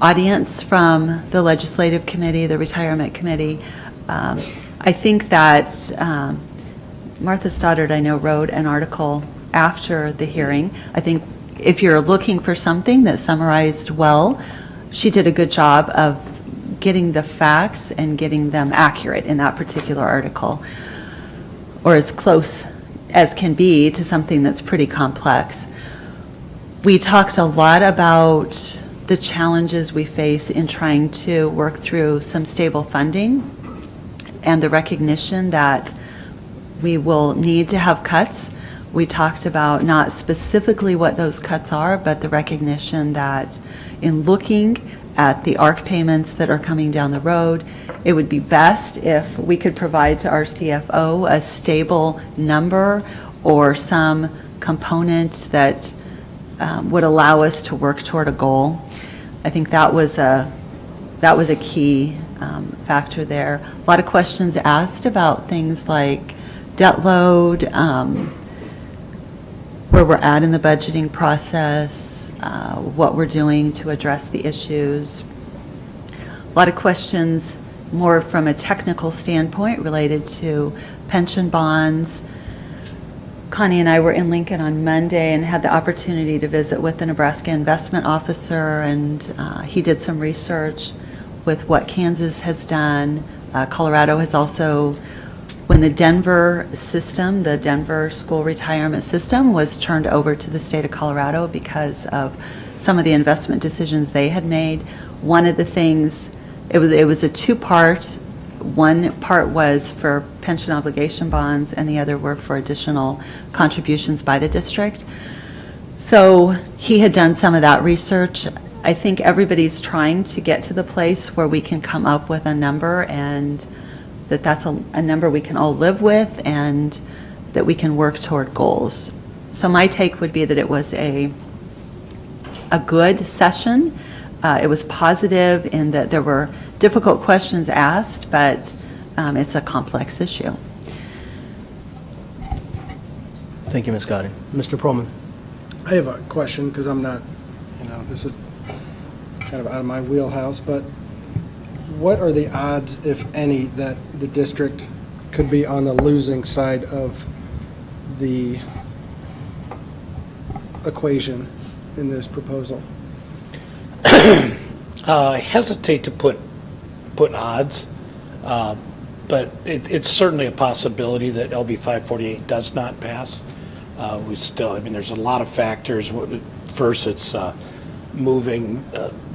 audience from the legislative committee, the retirement committee. I think that Martha Stoddard, I know, wrote an article after the hearing. I think if you're looking for something that summarized well, she did a good job of getting the facts and getting them accurate in that particular article, or as close as can be to something that's pretty complex. We talked a lot about the challenges we face in trying to work through some stable funding and the recognition that we will need to have cuts. We talked about not specifically what those cuts are, but the recognition that in looking at the ARC payments that are coming down the road, it would be best if we could provide to our CFO a stable number or some component that would allow us to work toward a goal. I think that was a key factor there. A lot of questions asked about things like debt load, where we're at in the budgeting process, what we're doing to address the issues. A lot of questions more from a technical standpoint related to pension bonds. Connie and I were in Lincoln on Monday and had the opportunity to visit with the Nebraska investment officer, and he did some research with what Kansas has done. Colorado has also, when the Denver system, the Denver school retirement system, was turned over to the state of Colorado because of some of the investment decisions they had made. One of the things, it was a two-part. One part was for pension obligation bonds, and the other were for additional contributions by the district. So he had done some of that research. I think everybody's trying to get to the place where we can come up with a number, and that's a number we can all live with, and that we can work toward goals. So my take would be that it was a good session. It was positive in that there were difficult questions asked, but it's a complex issue. Thank you, Ms. Gotti. Mr. Perlman. I have a question, because I'm not, this is kind of out of my wheelhouse, but what are the odds, if any, that the district could be on the losing side of the equation in this proposal? I hesitate to put odds, but it's certainly a possibility that LB 548 does not pass. We still, I mean, there's a lot of factors. First, it's moving,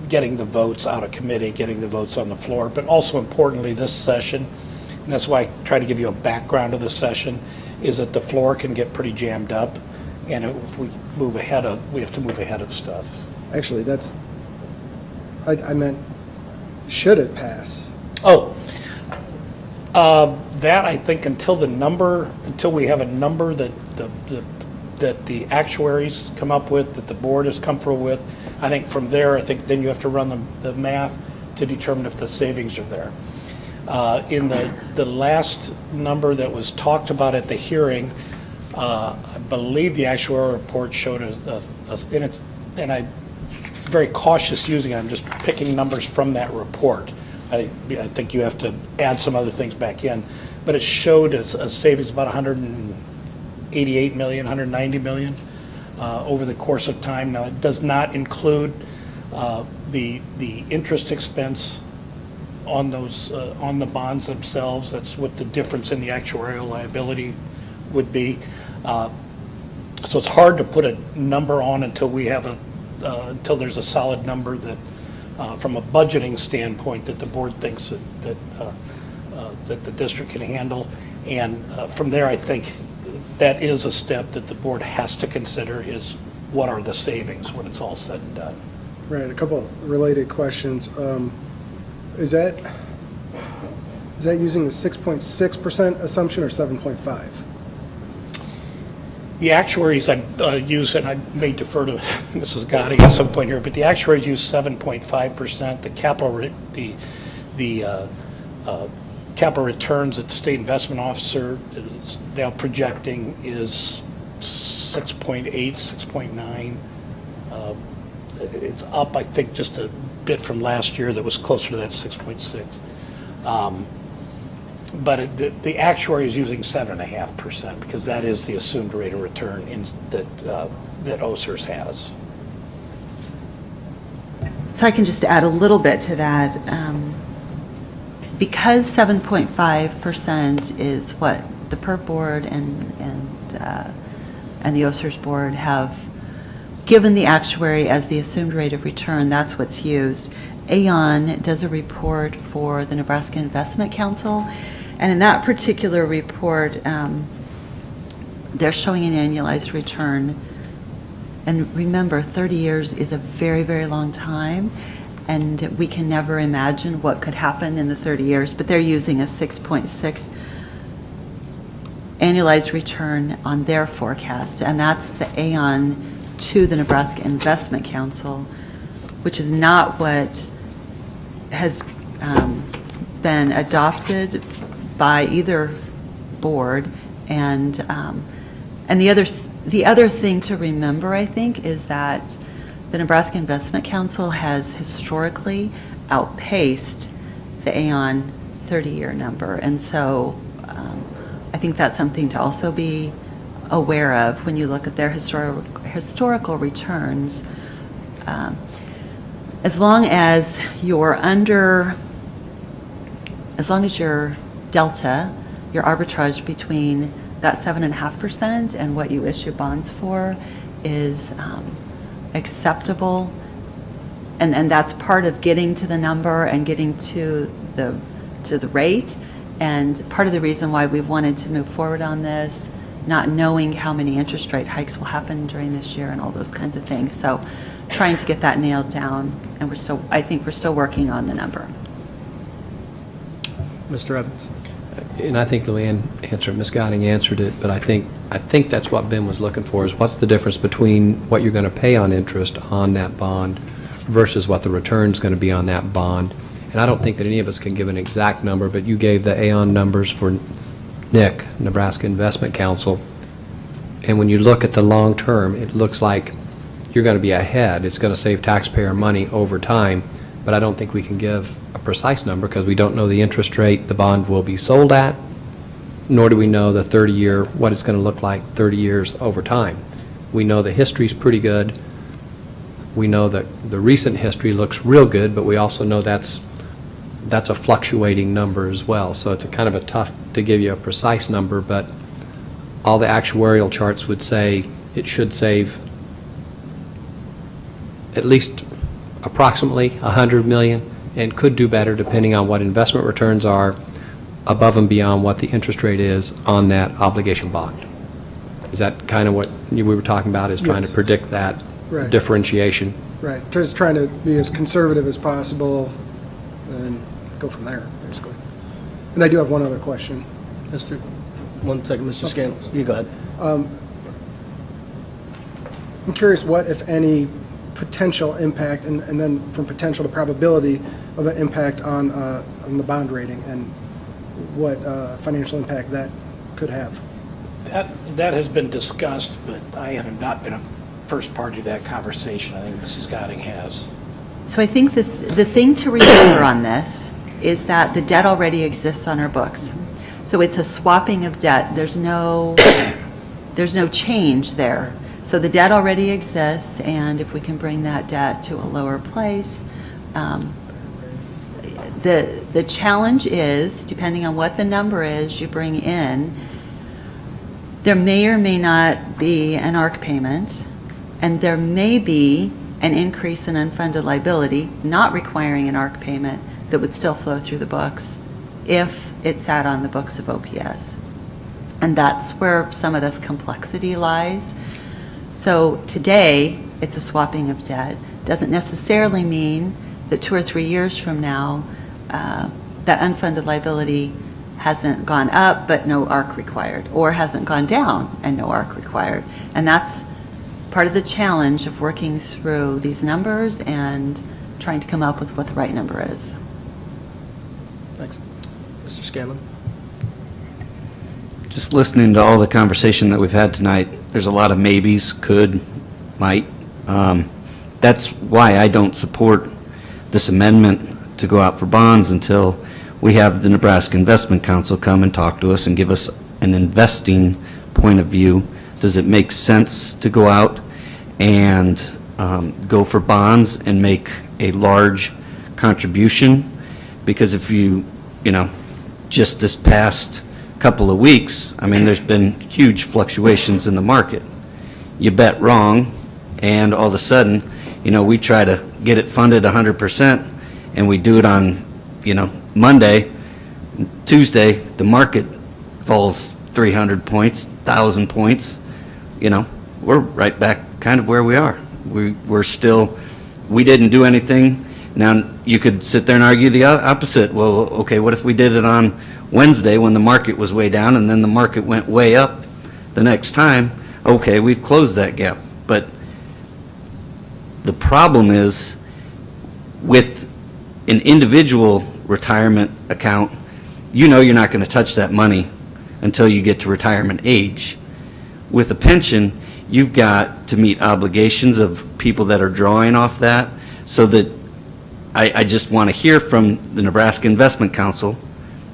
getting the votes out of committee, getting the votes on the floor, but also importantly, this session, and that's why I try to give you a background of the session, is that the floor can get pretty jammed up, and if we have to move ahead of stuff. Actually, I meant, should it pass? Oh, that I think until we have a number that the actuaries come up with, that the board is comfortable with, I think from there, I think then you have to run the math to determine if the savings are there. In the last number that was talked about at the hearing, I believe the actuarial report showed and I'm very cautious using it, I'm just picking numbers from that report. I think you have to add some other things back in, but it showed a savings about 188 million, 190 million over the course of time. Now, it does not include the interest expense on those on the bonds themselves. That's what the difference in the actuarial liability would be. So it's hard to put a number on until we have until there's a solid number that, from a budgeting standpoint, that the board thinks that the district can handle. And from there, I think that is a step that the board has to consider, is what are the savings when it's all said and done. Right, a couple of related questions. Is that using the 6.6% assumption or 7.5? The actuaries use, and I may defer to Mrs. Gotti at some point here, but the actuaries use 7.5%. The capital returns that the state investment officer is now projecting is 6.8, 6.9. It's up, I think, just a bit from last year that was closer to that 6.6. But the actuary is using 7.5% because that is the assumed rate of return that OSERS has. So I can just add a little bit to that. Because 7.5% is what the PERT board and the OSERS board have given the actuary as the assumed rate of return, that's what's used. Aon does a report for the Nebraska Investment Council, and in that particular report, they're showing an annualized return. And remember, 30 years is a very, very long time, and we can never imagine what could happen in the 30 years, but they're using a 6.6 annualized return on their forecast, and that's the Aon to the Nebraska Investment Council, which is not what has been adopted by either board. And the other thing to remember, I think, is that the Nebraska Investment Council has historically outpaced the Aon 30-year number, and so I think that's something to also be aware of when you look at their historical returns. As long as your delta, your arbitrage between that 7.5% and what you issue bonds for is acceptable, and that's part of getting to the number and getting to the rate, and part of the reason why we've wanted to move forward on this, not knowing how many interest rate hikes will happen during this year and all those kinds of things. So trying to get that nailed down, and I think we're still working on the number. Mr. Evans. And I think Luann answered, Ms. Gotting answered it, but I think that's what Ben was looking for, is what's the difference between what you're going to pay on interest on that bond versus what the return's going to be on that bond. And I don't think that any of us can give an exact number, but you gave the Aon numbers for NIC, Nebraska Investment Council, and when you look at the long term, it looks like you're going to be ahead. It's going to save taxpayer money over time, but I don't think we can give a precise number because we don't know the interest rate the bond will be sold at, nor do we know the 30-year, what it's going to look like 30 years over time. We know the history's pretty good. We know that the recent history looks real good, but we also know that's a fluctuating number as well. So it's a kind of a tough to give you a precise number, but all the actuarial charts would say it should save at least approximately $100 million, and could do better depending on what investment returns are above and beyond what the interest rate is on that obligation bond. Is that kind of what we were talking about, is trying to Yes. predict that Right. differentiation? Right, just trying to be as conservative as possible and go from there, basically. And I do have one other question. One second, Mr. Scanlon. You go ahead. I'm curious what, if any, potential impact, and then from potential to probability of an impact on the bond rating, and what financial impact that could have. That has been discussed, but I have not been a first party to that conversation. I think Mrs. Gotting has. So I think the thing to remember on this is that the debt already exists on our books. So it's a swapping of debt. There's no change there. So the debt already exists, and if we can bring that debt to a lower place, the challenge is, depending on what the number is you bring in, there may or may not be an ARC payment, and there may be an increase in unfunded liability, not requiring an ARC payment, that would still flow through the books if it sat on the books of OPS. And that's where some of this complexity lies. So today, it's a swapping of debt. Doesn't necessarily mean that 2 or 3 years from now, that unfunded liability hasn't gone up but no ARC required, or hasn't gone down and no ARC required. And that's part of the challenge of working through these numbers and trying to come up with what the right number is. Thanks. Mr. Scanlon? Just listening to all the conversation that we've had tonight, there's a lot of maybes, could, might. That's why I don't support this amendment to go out for bonds until we have the Nebraska Investment Council come and talk to us and give us an investing point of view. Does it make sense to go out and go for bonds and make a large contribution? Because if you just this past couple of weeks, I mean, there's been huge fluctuations in the market. You bet wrong, and all of a sudden, we try to get it funded 100%, and we do it on, Monday. Tuesday, the market falls 300 points, 1,000 points. We're right back kind of where we are. We didn't do anything. Now, you could sit there and argue the opposite. Well, okay, what if we did it on Wednesday when the market was way down and then the market went way up the next time? Okay, we've closed that gap. But the problem is with an individual retirement account, you're not going to touch that money until you get to retirement age. With a pension, you've got to meet obligations of people that are drawing off that, so that I just want to hear from the Nebraska Investment Council,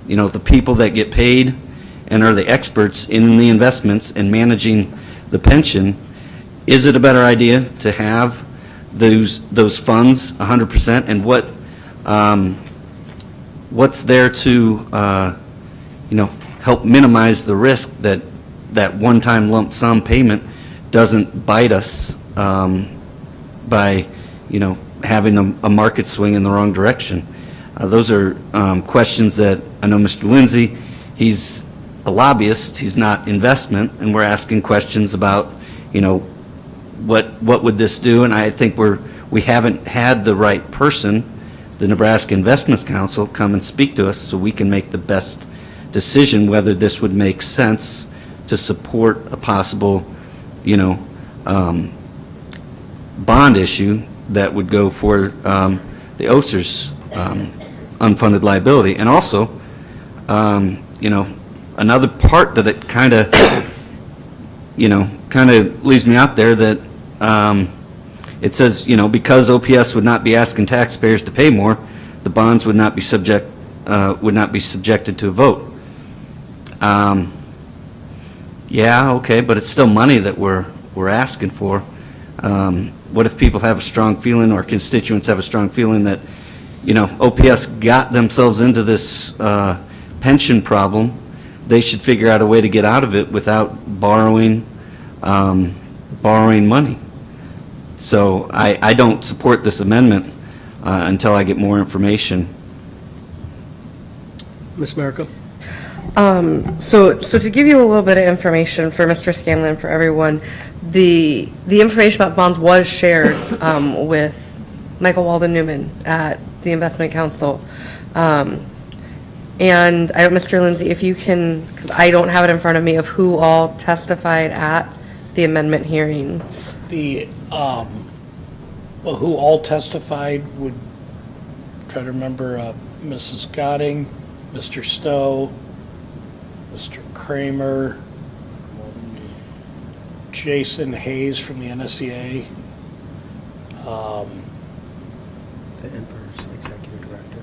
the people that get paid and are the experts in the investments and managing the pension. Is it a better idea to have those funds 100%, and what's there to help minimize the risk that one-time lump sum payment doesn't bite us by having a market swing in the wrong direction? Those are questions that I know Mr. Lindsay, he's a lobbyist, he's not investment, and we're asking questions about, what would this do? And I think we haven't had the right person, the Nebraska Investments Council, come and speak to us so we can make the best decision whether this would make sense to support a possible, bond issue that would go for the OSER's unfunded liability. And also, another part that it kind of leaves me out there, that it says, because OPS would not be asking taxpayers to pay more, the bonds would not be subjected to a vote. Yeah, okay, but it's still money that we're asking for. what if people have a strong feeling, or constituents have a strong feeling that, OPS got themselves into this pension problem? They should figure out a way to get out of it without borrowing money. So I don't support this amendment until I get more information. Ms. Merica? So to give you a little bit of information for Mr. Scanlon, for everyone, the information about the bonds was shared with Michael Walden Newman at the Investment Council. And Mr. Lindsay, if you can, because I don't have it in front of me, of who all testified at the amendment hearings. Who all testified would, try to remember, Mrs. Gotting, Mr. Stowe, Mr. Kramer, Jason Hayes from the NSEA. The Emperor's executive director.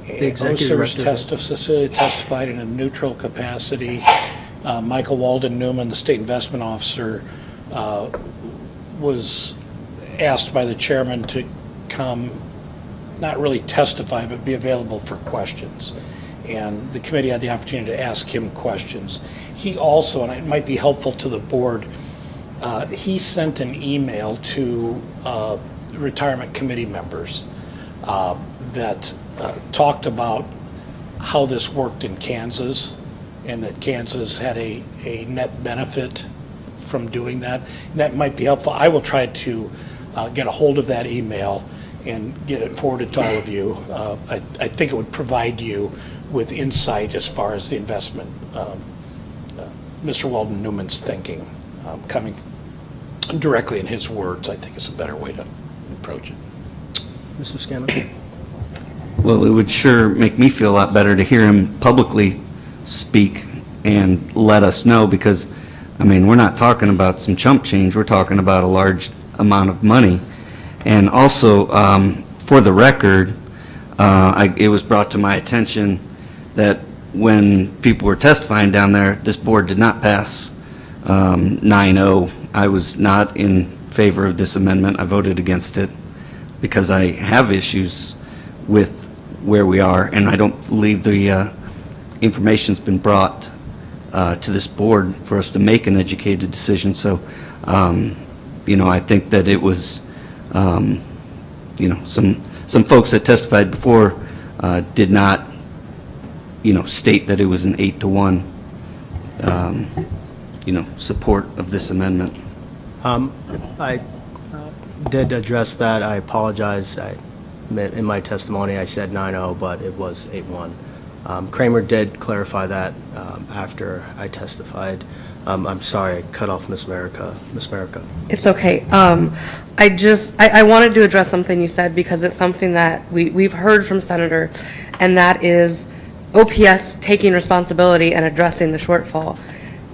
The executive director. Cecilia testified in a neutral capacity. Michael Walden Newman, the state investment officer, was asked by the chairman to come, not really testify, but be available for questions. And the committee had the opportunity to ask him questions. He also, and it might be helpful to the board, he sent an email to retirement committee members that talked about how this worked in Kansas, and that Kansas had a net benefit from doing that. And that might be helpful. I will try to get a hold of that email and get it forwarded to all of you. I think it would provide you with insight as far as the investment, Mr. Walden Newman's thinking, coming directly in his words, I think is a better way to approach it. Mr. Scanlon? Well, it would sure make me feel a lot better to hear him publicly speak and let us know, because, we're not talking about some chump change. We're talking about a large amount of money. And also, for the record, it was brought to my attention that when people were testifying down there, this board did not pass 9-0. I was not in favor of this amendment. I voted against it because I have issues with where we are, and I don't believe the information's been brought to this board for us to make an educated decision. So, I think that it was, some folks that testified before did not, state that it was an 8-1, support of this amendment. I did address that. I apologize. In my testimony, I said 9-0, but it was 8-1. Kramer did clarify that after I testified. I'm sorry, I cut off Ms. Merica. Ms. Merica. It's okay. I wanted to address something you said, because it's something that we've heard from senators, and that is OPS taking responsibility and addressing the shortfall.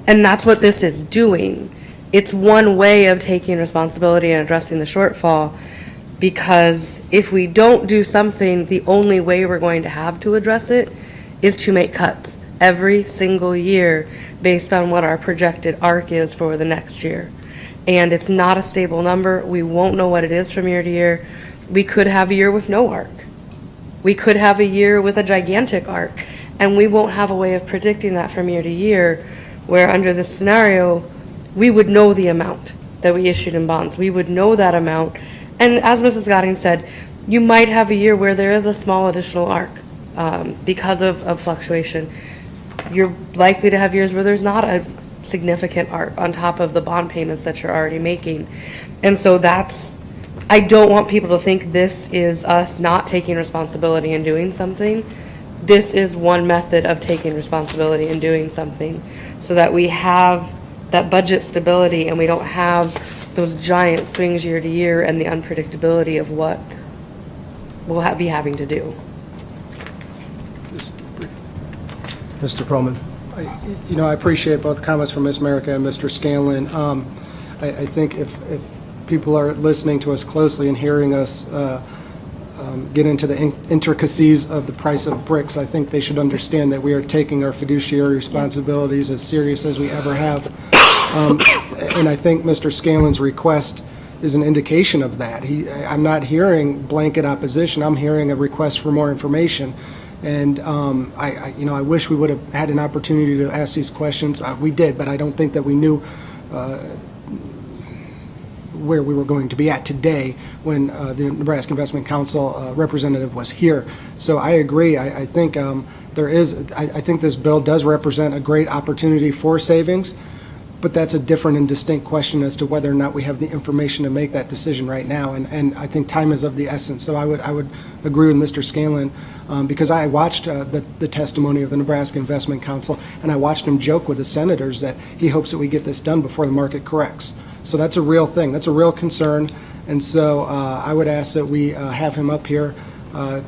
And that's what this is doing. It's one way of taking responsibility and addressing the shortfall, because if we don't do something, the only way we're going to have to address it is to make cuts every single year based on what our projected arc is for the next year. And it's not a stable number. We won't know what it is from year to year. We could have a year with no arc. We could have a year with a gigantic arc, and we won't have a way of predicting that from year to year, where under this scenario, we would know the amount that we issued in bonds. We would know that amount. And as Mrs. Gotting said, you might have a year where there is a small additional arc because of fluctuation. You're likely to have years where there's not a significant arc on top of the bond payments that you're already making. And so I don't want people to think this is us not taking responsibility and doing something. This is one method of taking responsibility and doing something, so that we have that budget stability and we don't have those giant swings year to year and the unpredictability of what we'll be having to do. Mr. Perlman? I appreciate both comments from Ms. Merica and Mr. Scanlon. I think if people are listening to us closely and hearing us get into the intricacies of the price of bricks, I think they should understand that we are taking our fiduciary responsibilities as serious as we ever have. And I think Mr. Scanlon's request is an indication of that. I'm not hearing blanket opposition, I'm hearing a request for more information. And I wish we would have had an opportunity to ask these questions. We did, but I don't think that we knew where we were going to be at today when the Nebraska Investment Council representative was here. So I agree. I think I think this bill does represent a great opportunity for savings, but that's a different and distinct question as to whether or not we have the information to make that decision right now. And I think time is of the essence. So I would agree with Mr. Scanlon, because I watched the testimony of the Nebraska Investment Council, and I watched him joke with the senators that he hopes that we get this done before the market corrects. So that's a real thing. That's a real concern. And so I would ask that we have him up here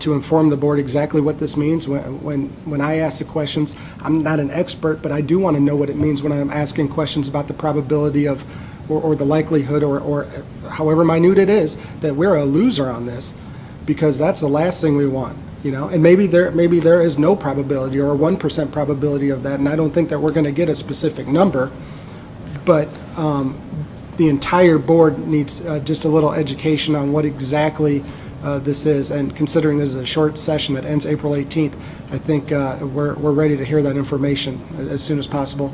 to inform the board exactly what this means. When I ask the questions, I'm not an expert, but I do want to know what it means when I'm asking questions about the probability of, or the likelihood, or however minute it is, that we're a loser on this, because that's the last thing we want. And maybe there is no probability or a 1% probability of that, and I don't think that we're going to get a specific number, but the entire board needs just a little education on what exactly this is, and considering this is a short session that ends April 18th, I think we're ready to hear that information as soon as possible.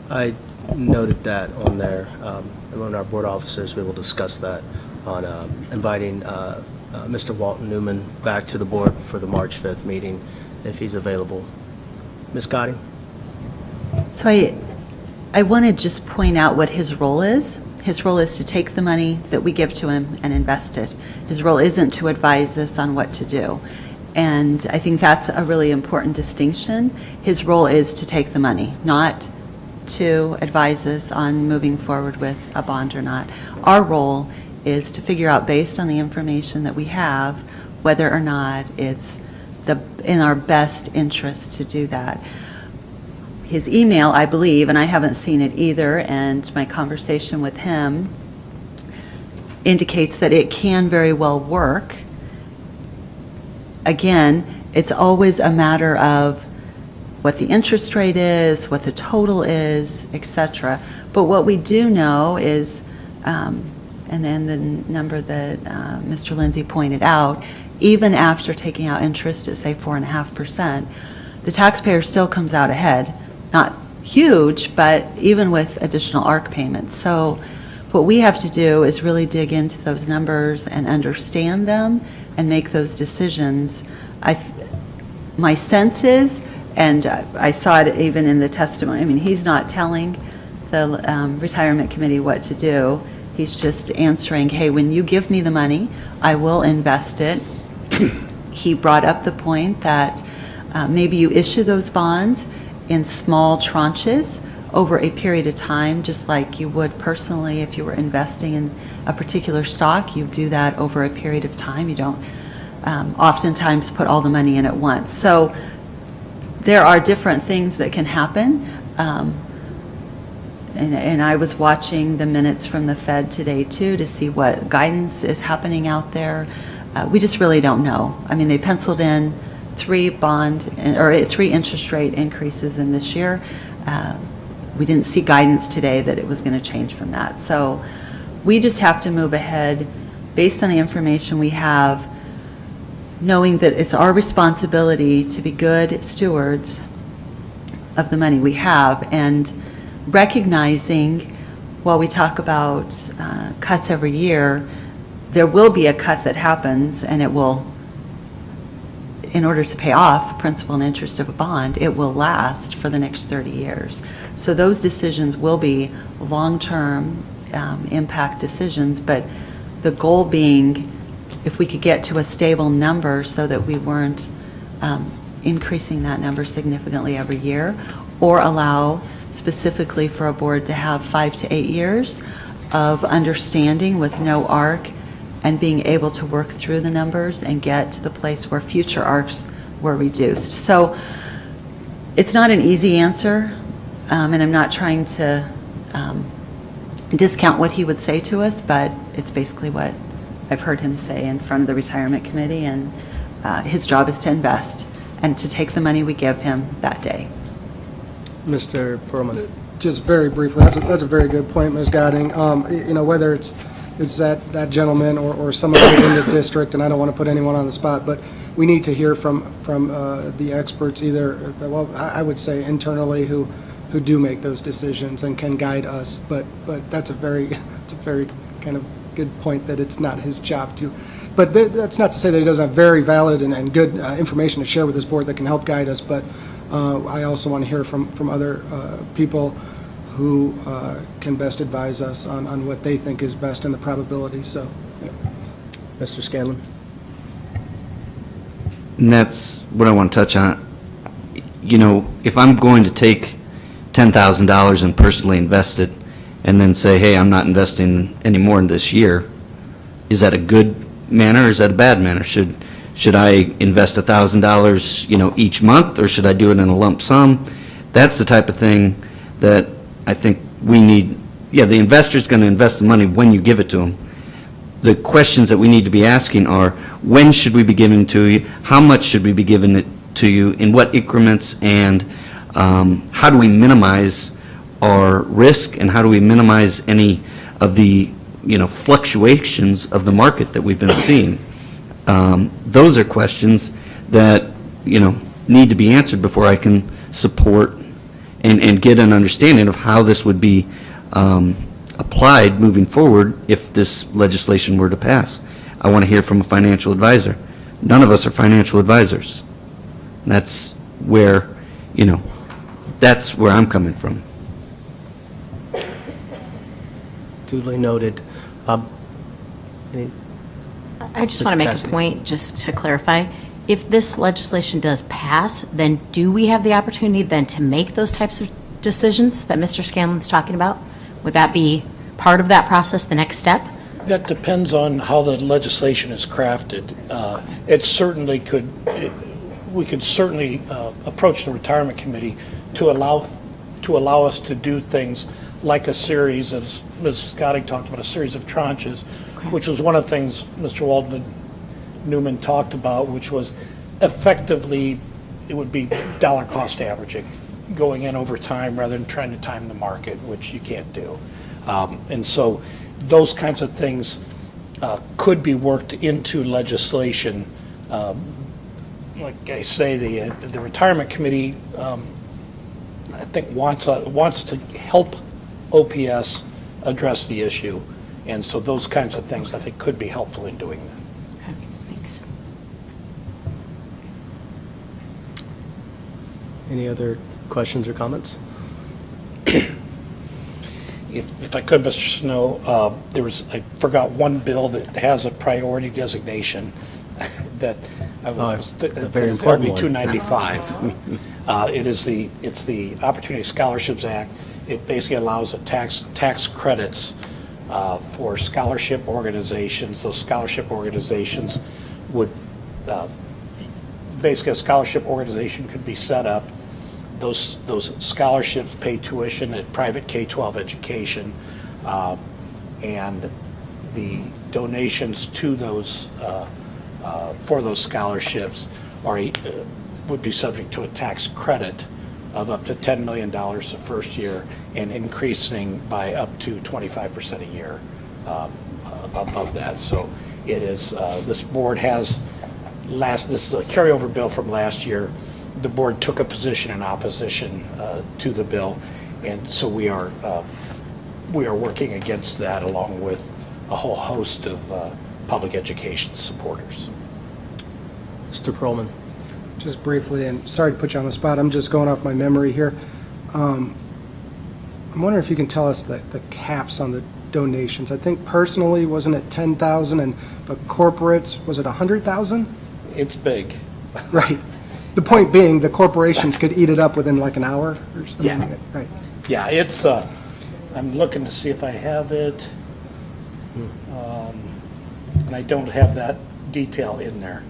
I noted that on there, and when our board officers, we will discuss that on inviting Mr. Walton Newman back to the board for the March 5th meeting, if he's available. Ms. Gotti? So I want to just point out what his role is. His role is to take the money that we give to him and invest it. His role isn't to advise us on what to do. And I think that's a really important distinction. His role is to take the money, not to advise us on moving forward with a bond or not. Our role is to figure out, based on the information that we have, whether or not it's in our best interest to do that. His email, I believe, and I haven't seen it either, and my conversation with him indicates that it can very well work. Again, it's always a matter of what the interest rate is, what the total is, etc. But what we do know is, and then the number that Mr. Lindsay pointed out, even after taking out interest at, say, 4.5%, the taxpayer still comes out ahead. Not huge, but even with additional ARC payments. So what we have to do is really dig into those numbers and understand them and make those decisions. My sense is, and I saw it even in the testimony, I mean, he's not telling the retirement committee what to do. He's just answering, hey, when you give me the money, I will invest it. He brought up the point that maybe you issue those bonds in small tranches over a period of time, just like you would personally if you were investing in a particular stock. You do that over a period of time. You don't oftentimes put all the money in at once. So there are different things that can happen. And I was watching the minutes from the Fed today too to see what guidance is happening out there. We just really don't know. I mean, they penciled in 3 interest rate increases in this year. We didn't see guidance today that it was going to change from that. So we just have to move ahead based on the information we have, knowing that it's our responsibility to be good stewards of the money we have, and recognizing, while we talk about cuts every year, there will be a cut that happens, and it will, in order to pay off principal and interest of a bond, it will last for the next 30 years. So those decisions will be long-term impact decisions, but the goal being, if we could get to a stable number so that we weren't increasing that number significantly every year, or allow specifically for a board to have 5 to 8 years of understanding with no ARC, and being able to work through the numbers and get to the place where future ARCs were reduced. So it's not an easy answer, and I'm not trying to discount what he would say to us, but it's basically what I've heard him say in front of the retirement committee, and his job is to invest and to take the money we give him that day. Mr. Perlman? Just very briefly, that's a very good point, Ms. Godding. You know, whether it's that gentleman or someone in the district, and I don't want to put anyone on the spot, but we need to hear from the experts either, well, I would say internally who do make those decisions and can guide us. But it's a very kind of good point that it's not his job to. But that's not to say that he doesn't have very valid and good information to share with this board that can help guide us. But I also want to hear from other people who can best advise us on what they think is best and the probability. So, yeah. Mr. Scanlon? And that's what I want to touch on. You know, if I'm going to take $10,000 and personally invest it and then say, hey, I'm not investing any more in this year, is that a good manner or is that a bad manner? Should I invest $1,000, you know, each month, or should I do it in a lump sum? That's the type of thing that I think we need. Yeah, the investor's going to invest the money when you give it to him. The questions that we need to be asking are, when should we be giving it to you? How much should we be giving it to you? In what increments? And how do we minimize our risk? And how do we minimize any of the, you know, fluctuations of the market that we've been seeing? Those are questions that, you know, need to be answered before I can support and get an understanding of how this would be applied moving forward if this legislation were to pass. I want to hear from a financial advisor. None of us are financial advisors. That's where, you know, that's where I'm coming from. Duly noted. I just want to make a point, just to clarify. If this legislation does pass, then do we have the opportunity then to make those types of decisions that Mr. Scanlon's talking about? Would that be part of that process, the next step? That depends on how the legislation is crafted. It certainly could, we could certainly approach the retirement committee to allow us to do things like a series, as Ms. Scotting talked about, a series of tranches, which was one of the things Mr. Waldman Newman talked about, which was effectively, it would be dollar cost averaging, going in over time rather than trying to time the market, which you can't do. And so those kinds of things could be worked into legislation. Like I say, the retirement committee, I think wants to help OPS address the issue. And so those kinds of things, I think, could be helpful in doing that. Okay, thanks. Any other questions or comments? If I could, Mr. Snow, I forgot one bill that has a priority designation that very important one. LB 295. It's the Opportunity Scholarships Act. It basically allows tax credits for scholarship organizations. Those scholarship organizations would, basically a scholarship organization could be set up. Those scholarships pay tuition at private K-12 education, and the donations to those, for those scholarships would be subject to a tax credit of up to $10 million the first year and increasing by up to 25% a year above that. So it is, this board has this is a carryover bill from last year. The board took a position in opposition to the bill, and so we are working against that along with a whole host of public education supporters. Mr. Perlman. Just briefly, and sorry to put you on the spot, I'm just going off my memory here. I'm wondering if you can tell us the caps on the donations. I think personally, wasn't it 10,000, but corporates, was it 100,000? It's big. Right. The point being, the corporations could eat it up within like an hour or something. Yeah. Right. Yeah, it's, I'm looking to see if I have it, and I don't have that detail in there.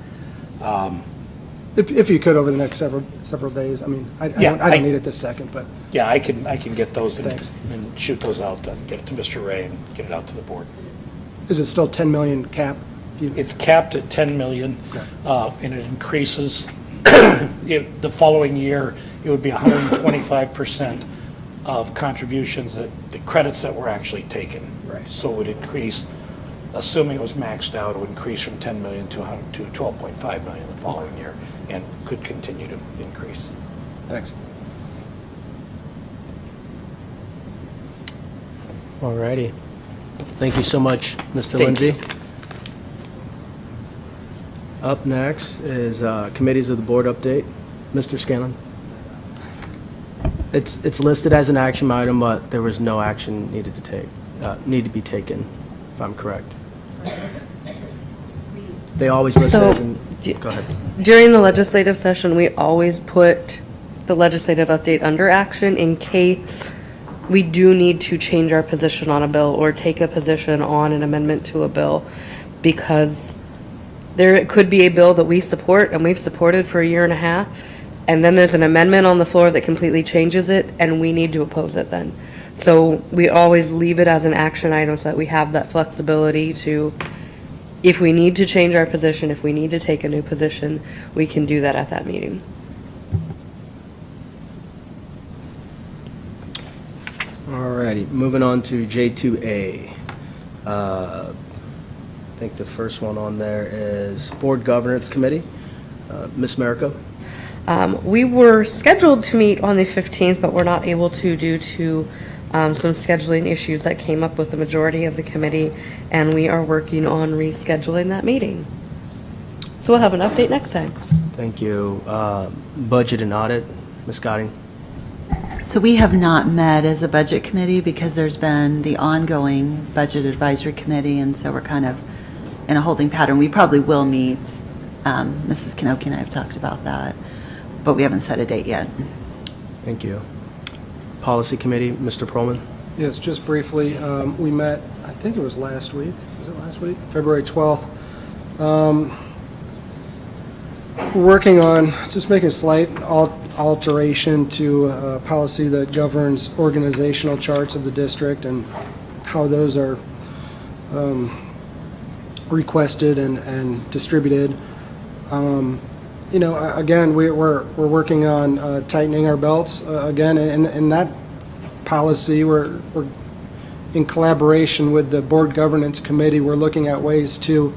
If you could over the next several days, I mean, I don't need it this second, but. Yeah, I can get those and shoot those out and get it to Mr. Ray and get it out to the board. Is it still 10 million cap? It's capped at 10 million, and it increases. The following year, it would be 125% of contributions, that the credits that were actually taken. Right. So it would increase, assuming it was maxed out, it would increase from 10 million to 12.5 million the following year, and could continue to increase. Thanks. All righty. Thank you so much, Mr. Thank Lindsay. Up next is committees of the board update. Mr. Scanlon. It's listed as an action item, but there was no action needed to be taken, if I'm correct. They always list it as an, go ahead. During the legislative session, we always put the legislative update under action in case we do need to change our position on a bill or take a position on an amendment to a bill, because there could be a bill that we support and we've supported for a year and a half, and then there's an amendment on the floor that completely changes it, and we need to oppose it then. So we always leave it as an action item so that we have that flexibility to, if we need to change our position, if we need to take a new position, we can do that at that meeting. All righty, moving on to J2A. I think the first one on there is Board Governance Committee. Ms. Merico? We were scheduled to meet on the 15th, but we're not able to due to some scheduling issues that came up with the majority of the committee, and we are working on rescheduling that meeting. So we'll have an update next time. Thank you. Budget and Audit, Ms. Scotting? So we have not met as a budget committee because there's been the ongoing Budget Advisory Committee, and so we're kind of in a holding pattern. We probably will meet. Mrs. Kanoki and I have talked about that, but we haven't set a date yet. Thank you. Policy Committee, Mr. Perlman? Yes, just briefly, we met, I think it was last week. Was it last week? February 12th. We're working on just making a slight alteration to a policy that governs organizational charts of the district and how those are requested and distributed. You know, again, we're working on tightening our belts. Again, in that policy, we're in collaboration with the Board Governance Committee. We're looking at ways to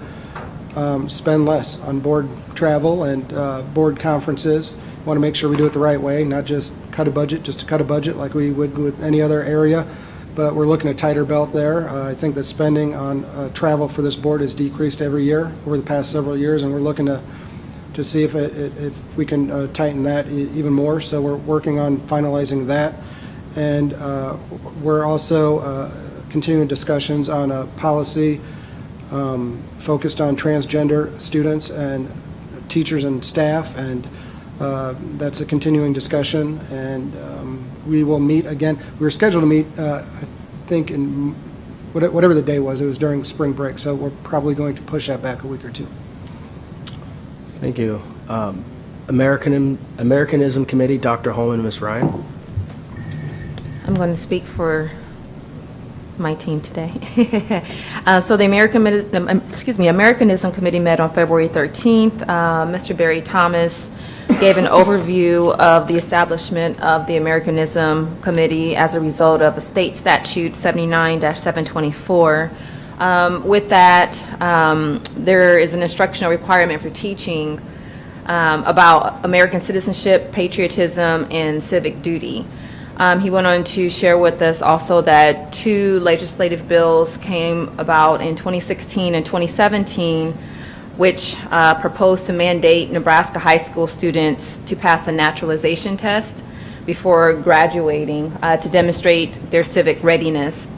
spend less on board travel and board conferences. We want to make sure we do it the right way, not just cut a budget just to cut a budget like we would with any other area. But we're looking at tighter belt there. I think the spending on travel for this board has decreased every year over the past several years, and we're looking to see if we can tighten that even more. So we're working on finalizing that. And we're also continuing discussions on a policy focused on transgender students and teachers and staff, and that's a continuing discussion. And we will meet again. We were scheduled to meet, I think, in whatever the day was. It was during spring break, so we're probably going to push that back a week or two. Thank you. Americanism Committee, Dr. Holman and Ms. Ryan. I'm going to speak for my team today. So the Americanism Committee met on February 13th. Mr. Barry Thomas gave an overview of the establishment of the Americanism Committee as a result of a state statute 79-724. With that, there is an instructional requirement for teaching about American citizenship, patriotism, and civic duty. He went on to share with us also that 2 legislative bills came about in 2016 and 2017, which proposed to mandate Nebraska high school students to pass a naturalization test before graduating to demonstrate their civic readiness.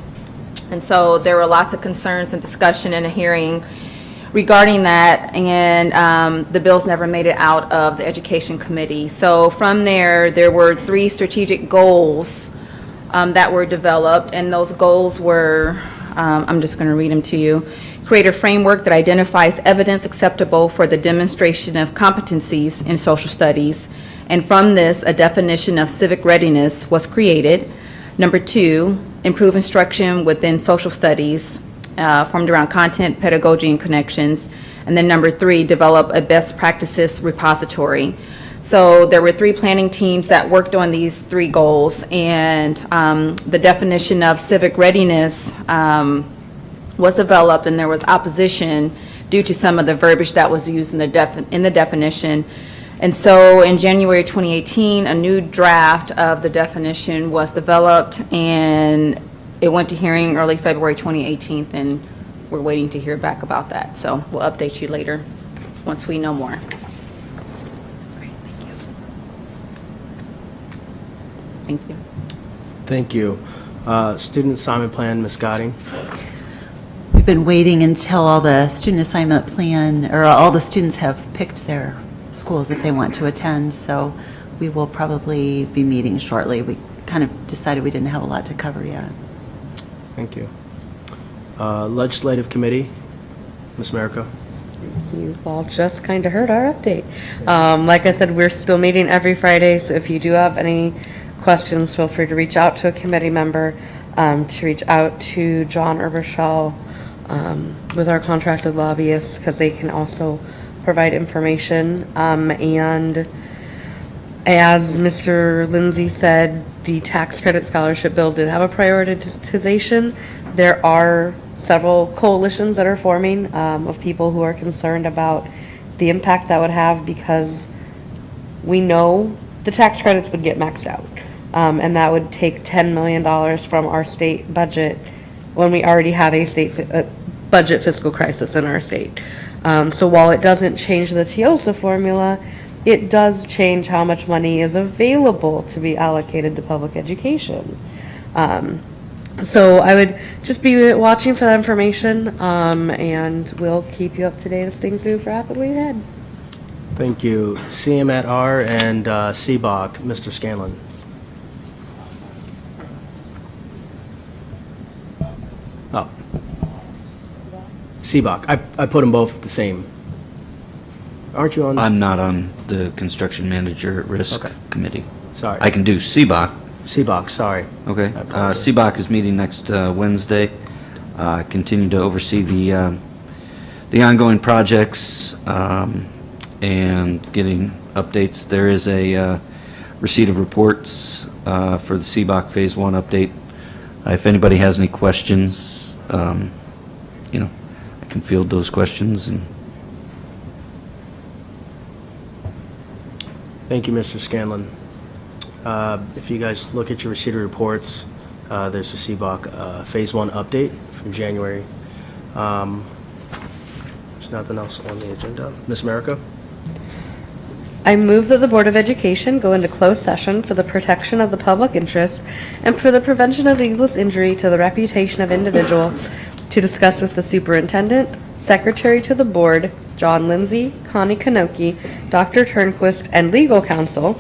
And so there were lots of concerns and discussion in a hearing regarding that, and the bills never made it out of the Education Committee. So from there were 3 strategic goals that were developed, and those goals were, I'm just going to read them to you. Create a framework that identifies evidence acceptable for the demonstration of competencies in social studies, and from this, a definition of civic readiness was created. Number 2, improve instruction within social studies, formed around content, pedagogy, and connections. And then number 3, develop a best practices repository. So there were 3 planning teams that worked on these 3 goals, and the definition of civic readiness was developed, and there was opposition due to some of the verbiage that was used in the definition. And so in January 2018, a new draft of the definition was developed, and it went to hearing early February 2018, and we're waiting to hear back about that. So we'll update you later once we know more. Thank you. Thank you. Student assignment plan, Ms. Gadding. We've been waiting until all the student assignment plan, or all the students have picked their schools that they want to attend, so we will probably be meeting shortly. We kind of decided we didn't have a lot to cover yet. Thank you. Legislative Committee, Ms. Merica. You've all just kind of heard our update. Like I said, we're still meeting every Friday, so if you do have any questions, feel free to reach out to a committee member, to reach out to John Urbershall with our contracted lobbyists, because they can also provide information. And as Mr. Lindsay said, the tax credit scholarship bill did have a prioritization. There are several coalitions that are forming of people who are concerned about the impact that would have, because we know the tax credits would get maxed out. And that would take $10 million from our state budget when we already have a state budget fiscal crisis in our state. So while it doesn't change the TIOSA formula, it does change how much money is available to be allocated to public education. So I would just be watching for that information, and we'll keep you up to date as things move rapidly ahead. Thank you. CM at R and CBOC, Mr. Scanlon. Oh. CBOC. I put them both the same. Aren't you on? I'm not on the construction manager at risk Okay. committee. Sorry. I can do CBOC. CBOC, sorry. Okay. I apologize. CBOC is meeting next Wednesday. Continue to oversee the ongoing projects and getting updates. There is a receipt of reports for the CBOC Phase 1 update. If anybody has any questions, I can field those questions. And Thank you, Mr. Scanlon. If you guys look at your receipt of reports, there's a CBOC Phase 1 update from January. There's nothing else on the agenda. Ms. Merica? I move that the Board of Education go into closed session for the protection of the public interest and for the prevention of needless injury to the reputation of individuals, to discuss with the superintendent, secretary to the board, John Lindsay, Connie Kanoki, Dr. Turnquist, and legal counsel,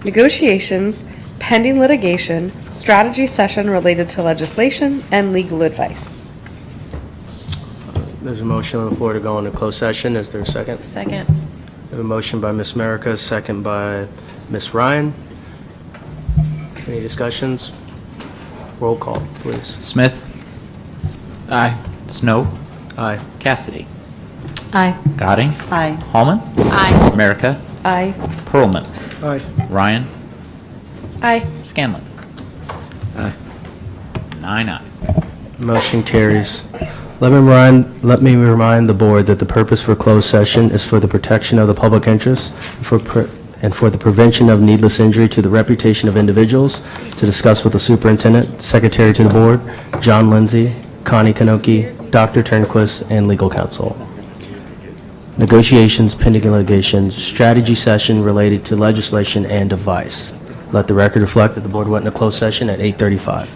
negotiations, pending litigation, strategy session related to legislation, and legal advice. There's a motion on the floor to go into closed session. Is there a second? Second. We have a motion by Ms. Merica, second by Ms. Ryan. Any discussions? Roll call, please. Smith? Aye. Snow? Aye. Cassidy? Aye. Gadding? Aye. Hallman? Aye. America? Aye. Perlman? Aye. Ryan? Aye. Scanlon? Aye. 9-9. Motion carries. Let me remind the board that the purpose for closed session is for the protection of the public interest and for the prevention of needless injury to the reputation of individuals, to discuss with the superintendent, secretary to the board, John Lindsay, Connie Kanoki, Dr. Turnquist, and legal counsel. Negotiations, pending litigation, strategy session related to legislation and advice. Let the record reflect that the board went into closed session at 8:35.